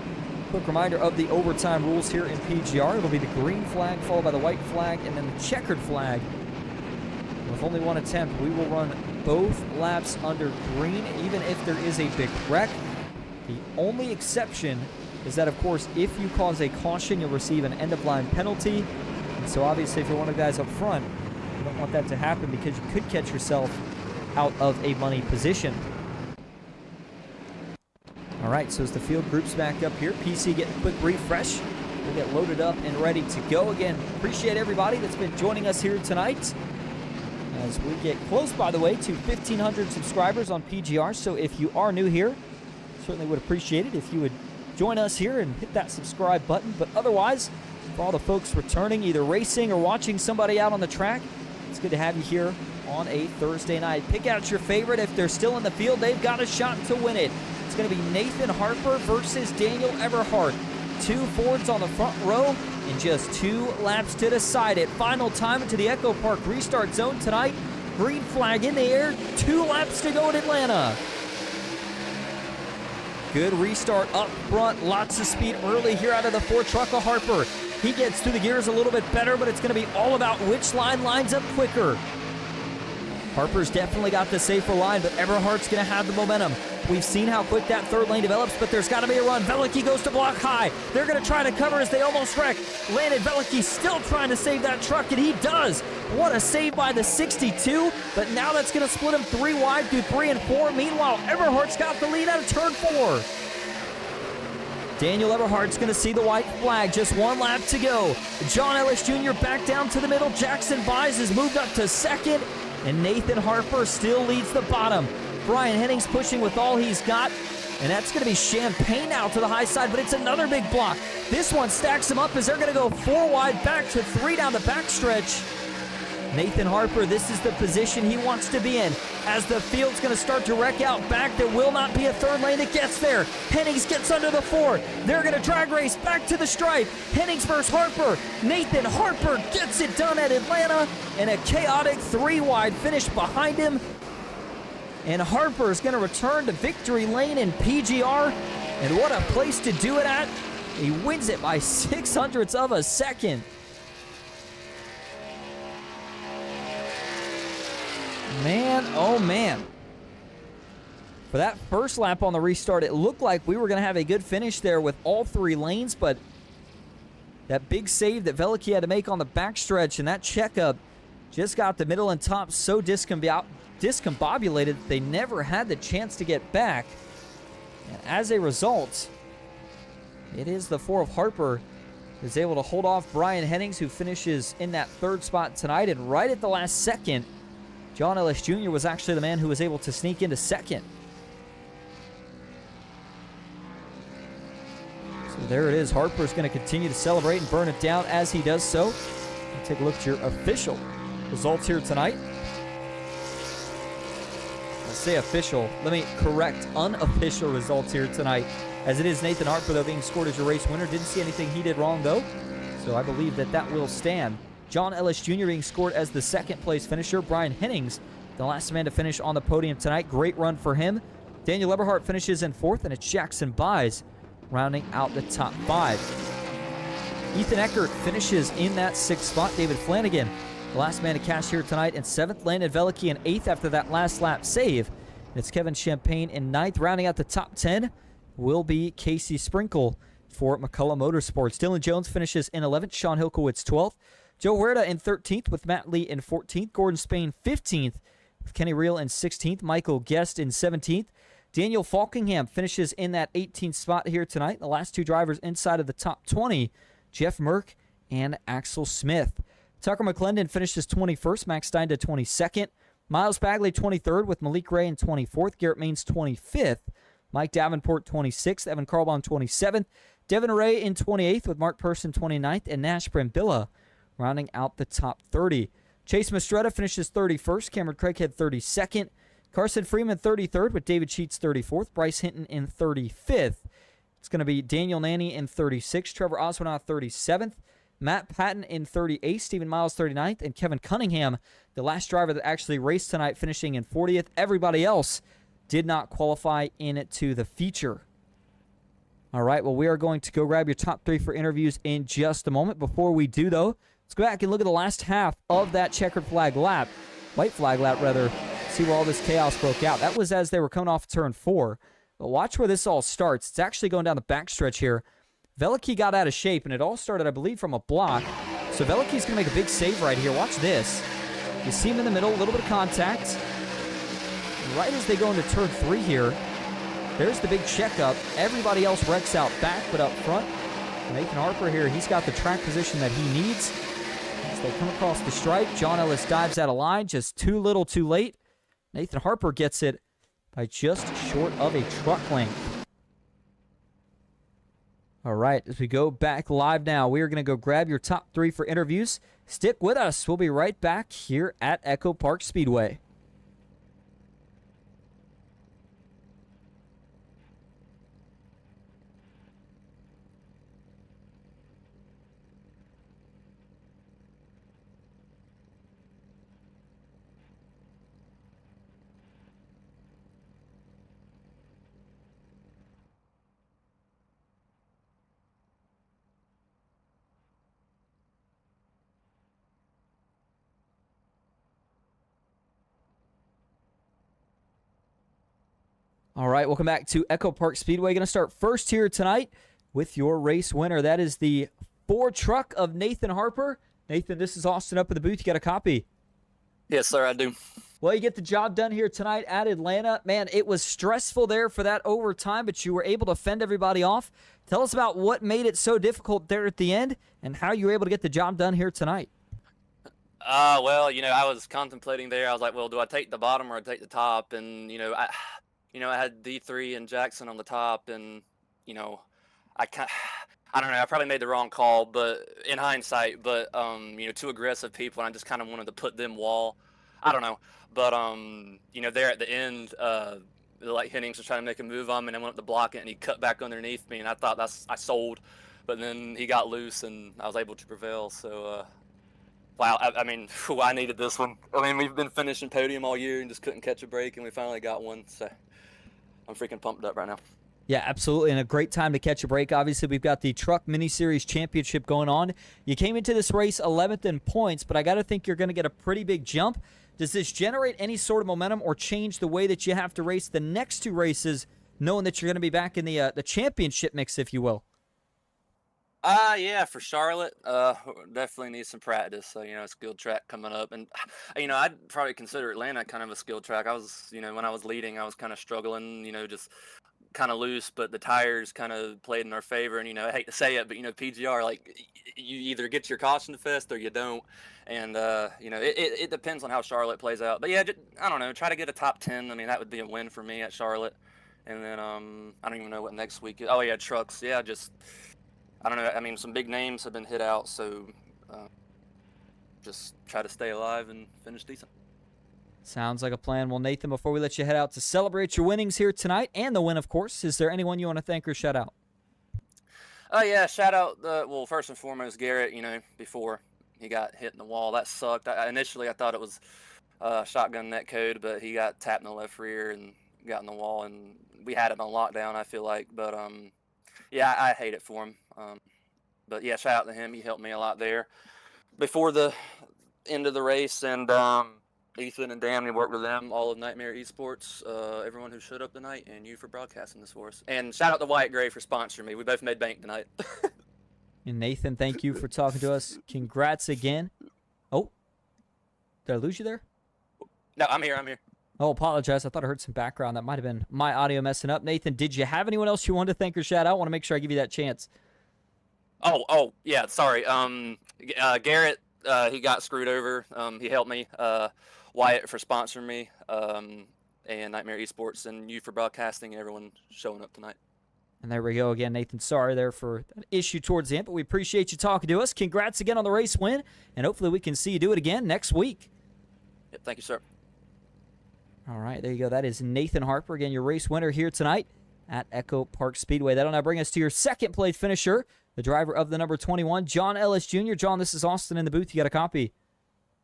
Quick reminder of the overtime rules here in PGR. It'll be the green flag followed by the white flag and then the checkered flag. With only one attempt, we will run both laps under green, even if there is a big wreck. The only exception is that, of course, if you cause a caution, you'll receive an end-of-line penalty. And so obviously, if you're one of the guys up front, you don't want that to happen because you could catch yourself out of a money position. All right, so as the field groups back up here, PC getting a quick refresh. We'll get loaded up and ready to go. Again, appreciate everybody that's been joining us here tonight as we get close, by the way, to 1,500 subscribers on PGR. So if you are new here, certainly would appreciate it if you would join us here and hit that subscribe button. But otherwise, for all the folks returning, either racing or watching somebody out on the track, it's good to have you here on a Thursday night. Pick out your favorite. If they're still in the field, they've got a shot to win it. It's going to be Nathan Harper versus Daniel Eberhardt. 2 Fords on the front row and just 2 laps to decide it. Final time into the EchoPark restart zone tonight. Green flag in the air. 2 laps to go in Atlanta. Good restart up front. Lots of speed early here out of the Ford truck of Harper. He gets through the gears a little bit better, but it's going to be all about which line lines up quicker. Harper's definitely got the safer line, but Eberhardt's going to have the momentum. We've seen how quick that third lane develops, but there's got to be a run. Velicky goes to block high. They're going to try to cover as they almost wreck. Landon Velicky still trying to save that truck, and he does. What a save by the 62, but now that's going to split him 3 wide through 3 and 4. Meanwhile, Eberhardt's got the lead out of turn 4. Daniel Eberhardt's going to see the white flag. Just 1 lap to go. John Ellis Jr. back down to the middle. Jackson Buys has moved up to second. And Nathan Harper still leads the bottom. Brian Hennings pushing with all he's got. And that's going to be Champagne out to the high side, but it's another big block. This one stacks him up as they're going to go 4 wide back to 3 down the backstretch. Nathan Harper, this is the position he wants to be in. As the field's going to start to wreck out back, there will not be a third lane that gets there. Hennings gets under the 4. They're going to drag race back to the stripe. Hennings versus Harper. Nathan Harper gets it done at Atlanta, and a chaotic 3 wide finish behind him. And Harper is going to return to victory lane in PGR, and what a place to do it at. He wins it by 0.06 of a second. Man, oh man. For that first lap on the restart, it looked like we were going to have a good finish there with all 3 lanes, but that big save that Veliky had to make on the backstretch and that checkup just got the middle and top so discombobulated that they never had the chance to get back. And as a result, it is the 4 of Harper who's able to hold off Brian Hennings, who finishes in that 3rd spot tonight. And right at the last second, John Ellis Jr. was actually the man who was able to sneak into 2nd. So there it is. Harper's going to continue to celebrate and burn it down as he does so. Take a look at your official results here tonight. I say official. Let me correct unofficial results here tonight. As it is Nathan Harper, though, being scored as your race winner. Didn't see anything he did wrong, though. So I believe that that will stand. John Ellis Jr. being scored as the 2nd place finisher. Brian Hennings, the last man to finish on the podium tonight. Great run for him. Daniel Eberhardt finishes in 4th, and it's Jackson Buys rounding out the top 5. Ethan Eckert finishes in that 6th spot. David Flanagan, the last man to cash here tonight, in 7th. Landon Veliky in 8th after that last lap save. And it's Kevin Champagne in 9th. Rounding out the top 10 will be Casey Sprinkle for McCullough Motorsports. Dylan Jones finishes in 11th. Sean Hilkowitz 12th. Joe Huerta in 13th with Matt Lee in 14th. Gordon Spain 15th with Kenny Reel in 16th. Michael Guest in 17th. Daniel Falkingham finishes in that 18th spot here tonight. The last 2 drivers inside of the top 20, Jeff Merck and Axel Smith. Tucker McClendon finishes 21st. Max Stein to 22nd. Miles Bagley 23rd with Malik Ray in 24th. Garrett Maines 25th. Mike Davenport 26th. Evan Carbon 27th. Devin Ray in 28th with Mark Person 29th. And Nash Brambilla rounding out the top 30. Chase Mastretta finishes 31st. Cameron Craighead 32nd. Carson Freeman 33rd with David Sheets 34th. Bryce Hinton in 35th. It's going to be Daniel Nanny in 36th. Trevor Oswanaugh 37th. Matt Patton in 38th. Stephen Miles 39th. And Kevin Cunningham, the last driver that actually raced tonight, finishing in 40th. Everybody else did not qualify into the feature. All right, well, we are going to go grab your top 3 for interviews in just a moment. Before we do, though, let's go back and look at the last half of that checkered flag lap. White flag lap, rather. See where all this chaos broke out. That was as they were coming off turn 4. But watch where this all starts. It's actually going down the backstretch here. Veliky got out of shape, and it all started, I believe, from a block. So Veliky's going to make a big save right here. Watch this. You see him in the middle, a little bit of contact. Right as they go into turn 3 here, there's the big checkup. Everybody else wrecks out back, but up front, Nathan Harper here, he's got the track position that he needs. As they come across the stripe, John Ellis dives out of line, just too little too late. Nathan Harper gets it by just short of a truck length. All right, as we go back live now, we are going to go grab your top 3 for interviews. Stick with us. We'll be right back here at EchoPark Speedway. All right, welcome back to EchoPark Speedway. Going to start first here tonight with your race winner. That is the 4 truck of Nathan Harper. Nathan, this is Austin up in the booth. You got a copy? Yes, sir, I do. Well, you get the job done here tonight at Atlanta. Man, it was stressful there for that overtime, but you were able to fend everybody off. Tell us about what made it so difficult there at the end and how you were able to get the job done here tonight. Well, I was contemplating there. I was like, well, do I take the bottom or I take the top? And, I had D3 and Jackson on the top, and, I don't know, I probably made the wrong call, but in hindsight, but, 2 aggressive people, and I just kind of wanted to put them wall. I don't know. But, there at the end, like Hennings was trying to make a move on me, and I went up to block it, and he cut back underneath me, and I thought I sold. But then he got loose, and I was able to prevail. So, wow, I needed this one. We've been finishing podium all year and just couldn't catch a break, and we finally got one. So I'm freaking pumped up right now. Yeah, absolutely, and a great time to catch a break. Obviously, we've got the Truck Mini-Series Championship going on. You came into this race 11th in points, but I got to think you're going to get a pretty big jump Does this generate any sort of momentum or change the way that you have to race the next 2 races, knowing that you're going to be back in the championship mix, if you will? Yeah, for Charlotte, definitely need some practice. So, skill track coming up. And, I'd probably consider Atlanta kind of a skill track. I was, when I was leading, I was kind of struggling, just kind of loose, but the tires kind of played in our favor. And, I hate to say it, but, PGR, like, you either get your caution fest or you don't. And, it depends on how Charlotte plays out. But, yeah, I don't know, try to get a top 10. I mean, that would be a win for me at Charlotte. And then, I don't even know what next week is. Oh, yeah, trucks. Yeah, I don't know. I mean, some big names have been hit out, so just try to stay alive and finish decent. Sounds like a plan. Well, Nathan, before we let you head out to celebrate your winnings here tonight and the win, of course, is there anyone you want to thank or shout out? Oh, yeah, shout out, well, first and foremost, Garrett, before he got hit in the wall. That sucked. Initially, I thought it was shotgun net code, but he got tapped in the left rear and got in the wall, and we had it on lockdown, I feel like. But, yeah, I hate it for him. But yeah, shout out to him. He helped me a lot there before the end of the race. And Ethan and Dan, we worked with them, all of Nightmare eSports, everyone who showed up tonight, and you for broadcasting this for us. And shout out to Wyatt Gray for sponsoring me. We both made bank tonight. And Nathan, thank you for talking to us. Congrats again. Oh, did I lose you there? No, I'm here. Oh, apologize. I thought I heard some background. That might have been my audio messing up. Nathan, did you have anyone else you wanted to thank or shout out? I want to make sure I give you that chance. Oh, yeah, sorry. Garrett, he got screwed over. He helped me. Wyatt for sponsoring me, and Nightmare eSports, and you for broadcasting, and everyone showing up tonight. And there we go again, Nathan. Sorry there for an issue towards the end, but we appreciate you talking to us. Congrats again on the race win, and hopefully we can see you do it again next week. Yep, thank you, sir. All right, there you go. That is Nathan Harper, again, your race winner here tonight at EchoPark Speedway. That'll now bring us to your second place finisher, the driver of the number 21, John Ellis Jr. John, this is Austin in the booth. You got a copy?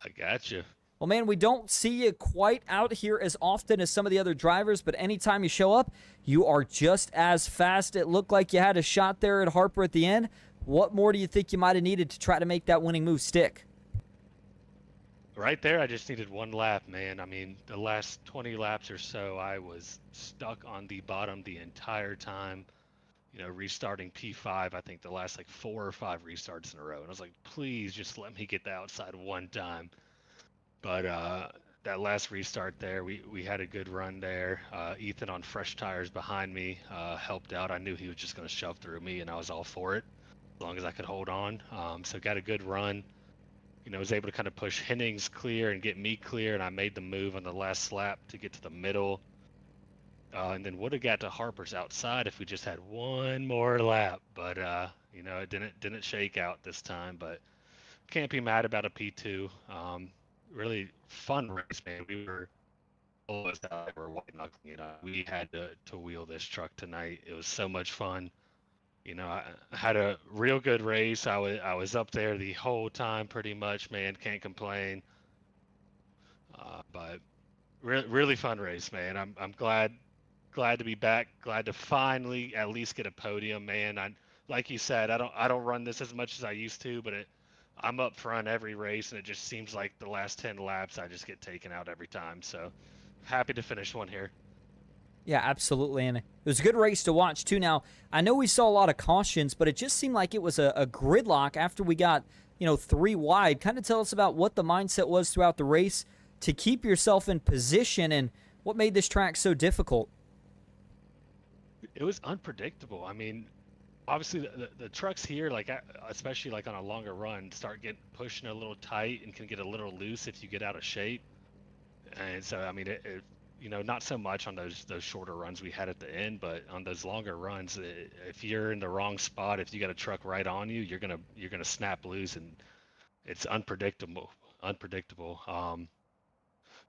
I got you. Well, man, we don't see you quite out here as often as some of the other drivers, but anytime you show up, you are just as fast. It looked like you had a shot there at Harper at the end. What more do you think you might have needed to try to make that winning move stick? Right there, I just needed one lap, man. I mean, the last 20 laps or so, I was stuck on the bottom the entire time. Restarting P5, I think the last 4 or 5 restarts in a row. And I was like, please just let me get the outside one time. But that last restart there, we had a good run there. Ethan on fresh tires behind me helped out. I knew he was just going to shove through me, and I was all for it as long as I could hold on. So got a good run. Was able to kind of push Hennings clear and get me clear, and I made the move on the last lap to get to the middle. And then would have got to Harper's outside if we just had one more lap. But, it didn't shake out this time. But can't be mad about a P2. Really fun race, man. We were almost out there. We're white knuckling it up. We had to wheel this truck tonight. It was so much fun. I had a real good race. I was up there the whole time pretty much, man. Can't complain. But really fun race, man. I'm glad to be back. Glad to finally at least get a podium, man. Like you said, I don't run this as much as I used to, but I'm up front every race, and it just seems like the last 10 laps I just get taken out every time. So happy to finish one here. Yeah, absolutely, and it was a good race to watch, too. Now, I know we saw a lot of cautions, but it just seemed like it was a gridlock after we got, 3 wide. Kind of tell us about what the mindset was throughout the race to keep yourself in position and what made this track so difficult. It was unpredictable. I mean, obviously the trucks here, especially on a longer run, start pushing a little tight and can get a little loose if you get out of shape. And so, I mean, not so much on those shorter runs we had at the end, but on those longer runs, if you're in the wrong spot, if you got a truck right on you, you're gonna snap loose, and it's unpredictable.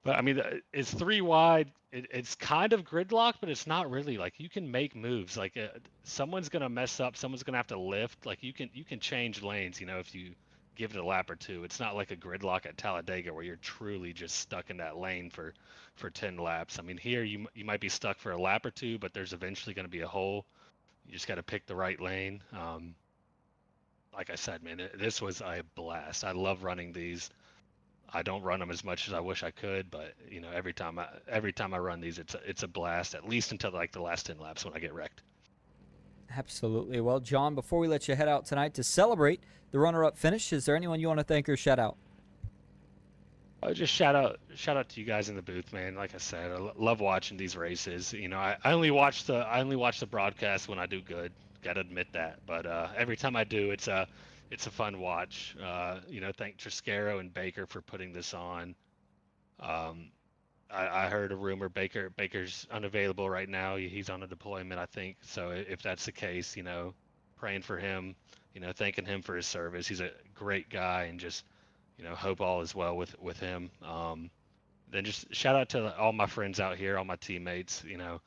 But I mean, it's 3 wide. It's kind of gridlock, but it's not really. You can make moves. Someone's gonna mess up. Someone's gonna have to lift. You can change lanes. If you give it a lap or two. It's not like a gridlock at Talladega where you're truly just stuck in that lane for 10 laps. I mean, here you might be stuck for a lap or two, but there's eventually going to be a hole. You just got to pick the right lane. Like I said, man, this was a blast. I love running these. I don't run them as much as I wish I could, but you know, every time I run these, it's a blast. At least until like the last 10 laps when I get wrecked. Absolutely. Well, John, before we let you head out tonight to celebrate the runner-up finish, is there anyone you want to thank or shout out? Just shout out to you guys in the booth, man. Like I said, I love watching these races. You know, I only watch the broadcast when I do good. Got to admit that. But every time I do, it's a fun watch. You know, thank Triscaro and Baker for putting this on. I heard a rumor Baker's unavailable right now. He's on a deployment, I think. So if that's the case, you know, praying for him. You know, thanking him for his service. He's a great guy, and just, you know, hope all is well with him. Then just shout out to all my friends out here, all my teammates. You know,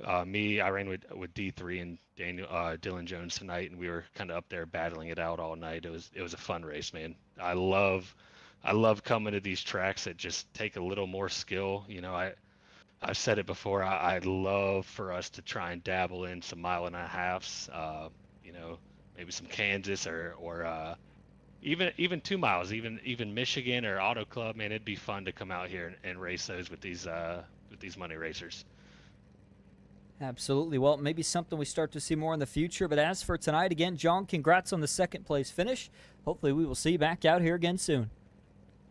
I ran with D3 and Dylan Jones tonight, and we were kind of up there battling it out all night. It was a fun race, man. I love coming to these tracks that just take a little more skill. You know, I've said it before. I'd love for us to try and dabble in some 1.5 miles. You know, maybe some Kansas or even 2 miles, even Michigan or Auto Club. Man, it'd be fun to come out here and race those with these money racers. Absolutely. Well, maybe something we start to see more in the future. But as for tonight, again, John, congrats on the second place finish. Hopefully we will see you back out here again soon.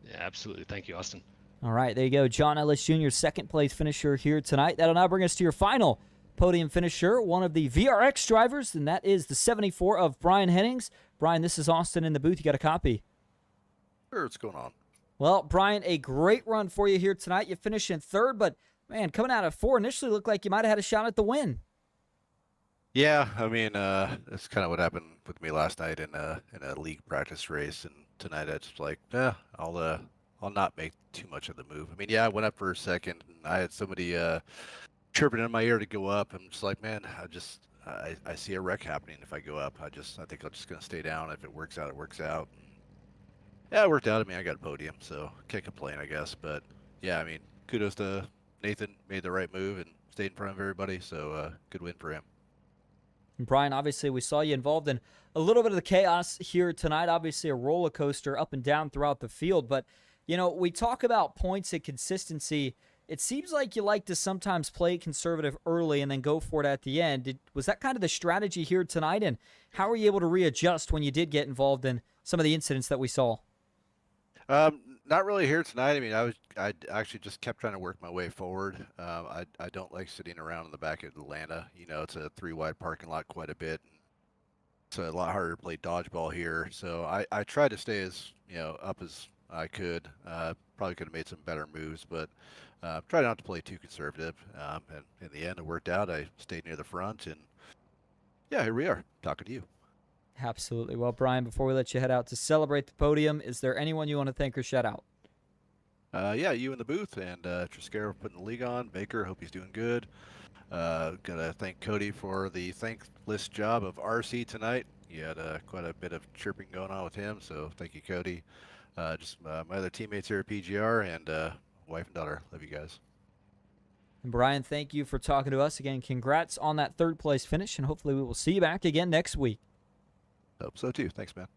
Yeah, absolutely. Thank you, Austin. All right, there you go. John Ellis Jr., second place finisher here tonight. That'll now bring us to your final podium finisher, one of the VRX drivers, and that is the 74 of Brian Hennings. Brian, this is Austin in the booth. You got a copy? Sure, what's going on? Well, Brian, a great run for you here tonight. You finished in third, but, man, coming out of 4 initially looked like you might have had a shot at the win. Yeah, I mean, that's kind of what happened with me last night in a league practice race, and tonight I just like, I'll not make too much of the move. I mean, yeah, I went up for a second, and I had somebody chirping in my ear to go up. I'm just like, man, I see a wreck happening if I go up. I think I'm just gonna stay down. If it works out, it works out. Yeah, it worked out. I mean, I got a podium, so can't complain, I guess. But yeah, I mean, kudos to Nathan, made the right move and stayed in front of everybody. So good win for him. And Brian, obviously, we saw you involved in a little bit of the chaos here tonight. Obviously, a roller coaster up and down throughout the field. But, you know, we talk about points and consistency. It seems like you like to sometimes play conservative early and then go for it at the end. Was that kind of the strategy here tonight? And how were you able to readjust when you did get involved in some of the incidents that we saw? Not really here tonight. I mean, I actually just kept trying to work my way forward. I don't like sitting around in the back of Atlanta. You know, it's a 3-wide parking lot quite a bit. It's a lot harder to play dodgeball here. So I tried to stay as, you know, up as I could. Probably could have made some better moves, but tried not to play too conservative. And in the end, it worked out. I stayed near the front, and yeah, here we are talking to you. Absolutely. Well, Brian, before we let you head out to celebrate the podium, is there anyone you want to thank or shout out? Yeah, you in the booth, and Triscaro putting the league on. Baker, hope he's doing good. Gonna thank Cody for the thankless job of RC tonight. You had quite a bit of chirping going on with him, so thank you, Cody. Just my other teammates here at PGR, and wife and daughter. Love you guys. And Brian, thank you for talking to us again. Congrats on that third place finish, and hopefully we will see you back again next week. Hope so too. Thanks, man.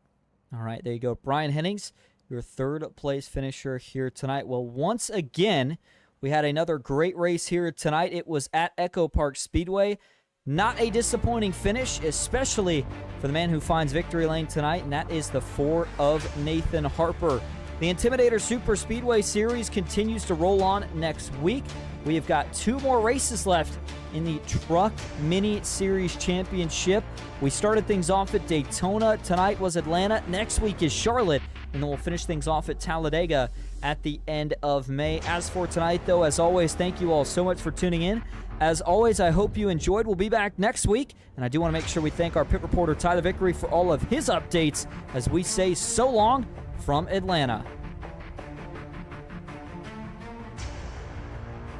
All right, there you go. Brian Hennings, your third place finisher here tonight. Well, once again, we had another great race here tonight. It was at EchoPark Speedway. Not a disappointing finish, especially for the man who finds victory lane tonight, and that is the 4 of Nathan Harper. The Intimidator Superspeedway Series continues to roll on next week. We have got 2 more races left in the Truck Mini Series Championship. We started things off at Daytona. Tonight was Atlanta. Next week is Charlotte. And then we'll finish things off at Talladega at the end of May. As for tonight, though, as always, thank you all so much for tuning in. As always, I hope you enjoyed. We'll be back next week. And I do want to make sure we thank our pit reporter, Tyler Vickery, for all of his updates as we say so long from Atlanta.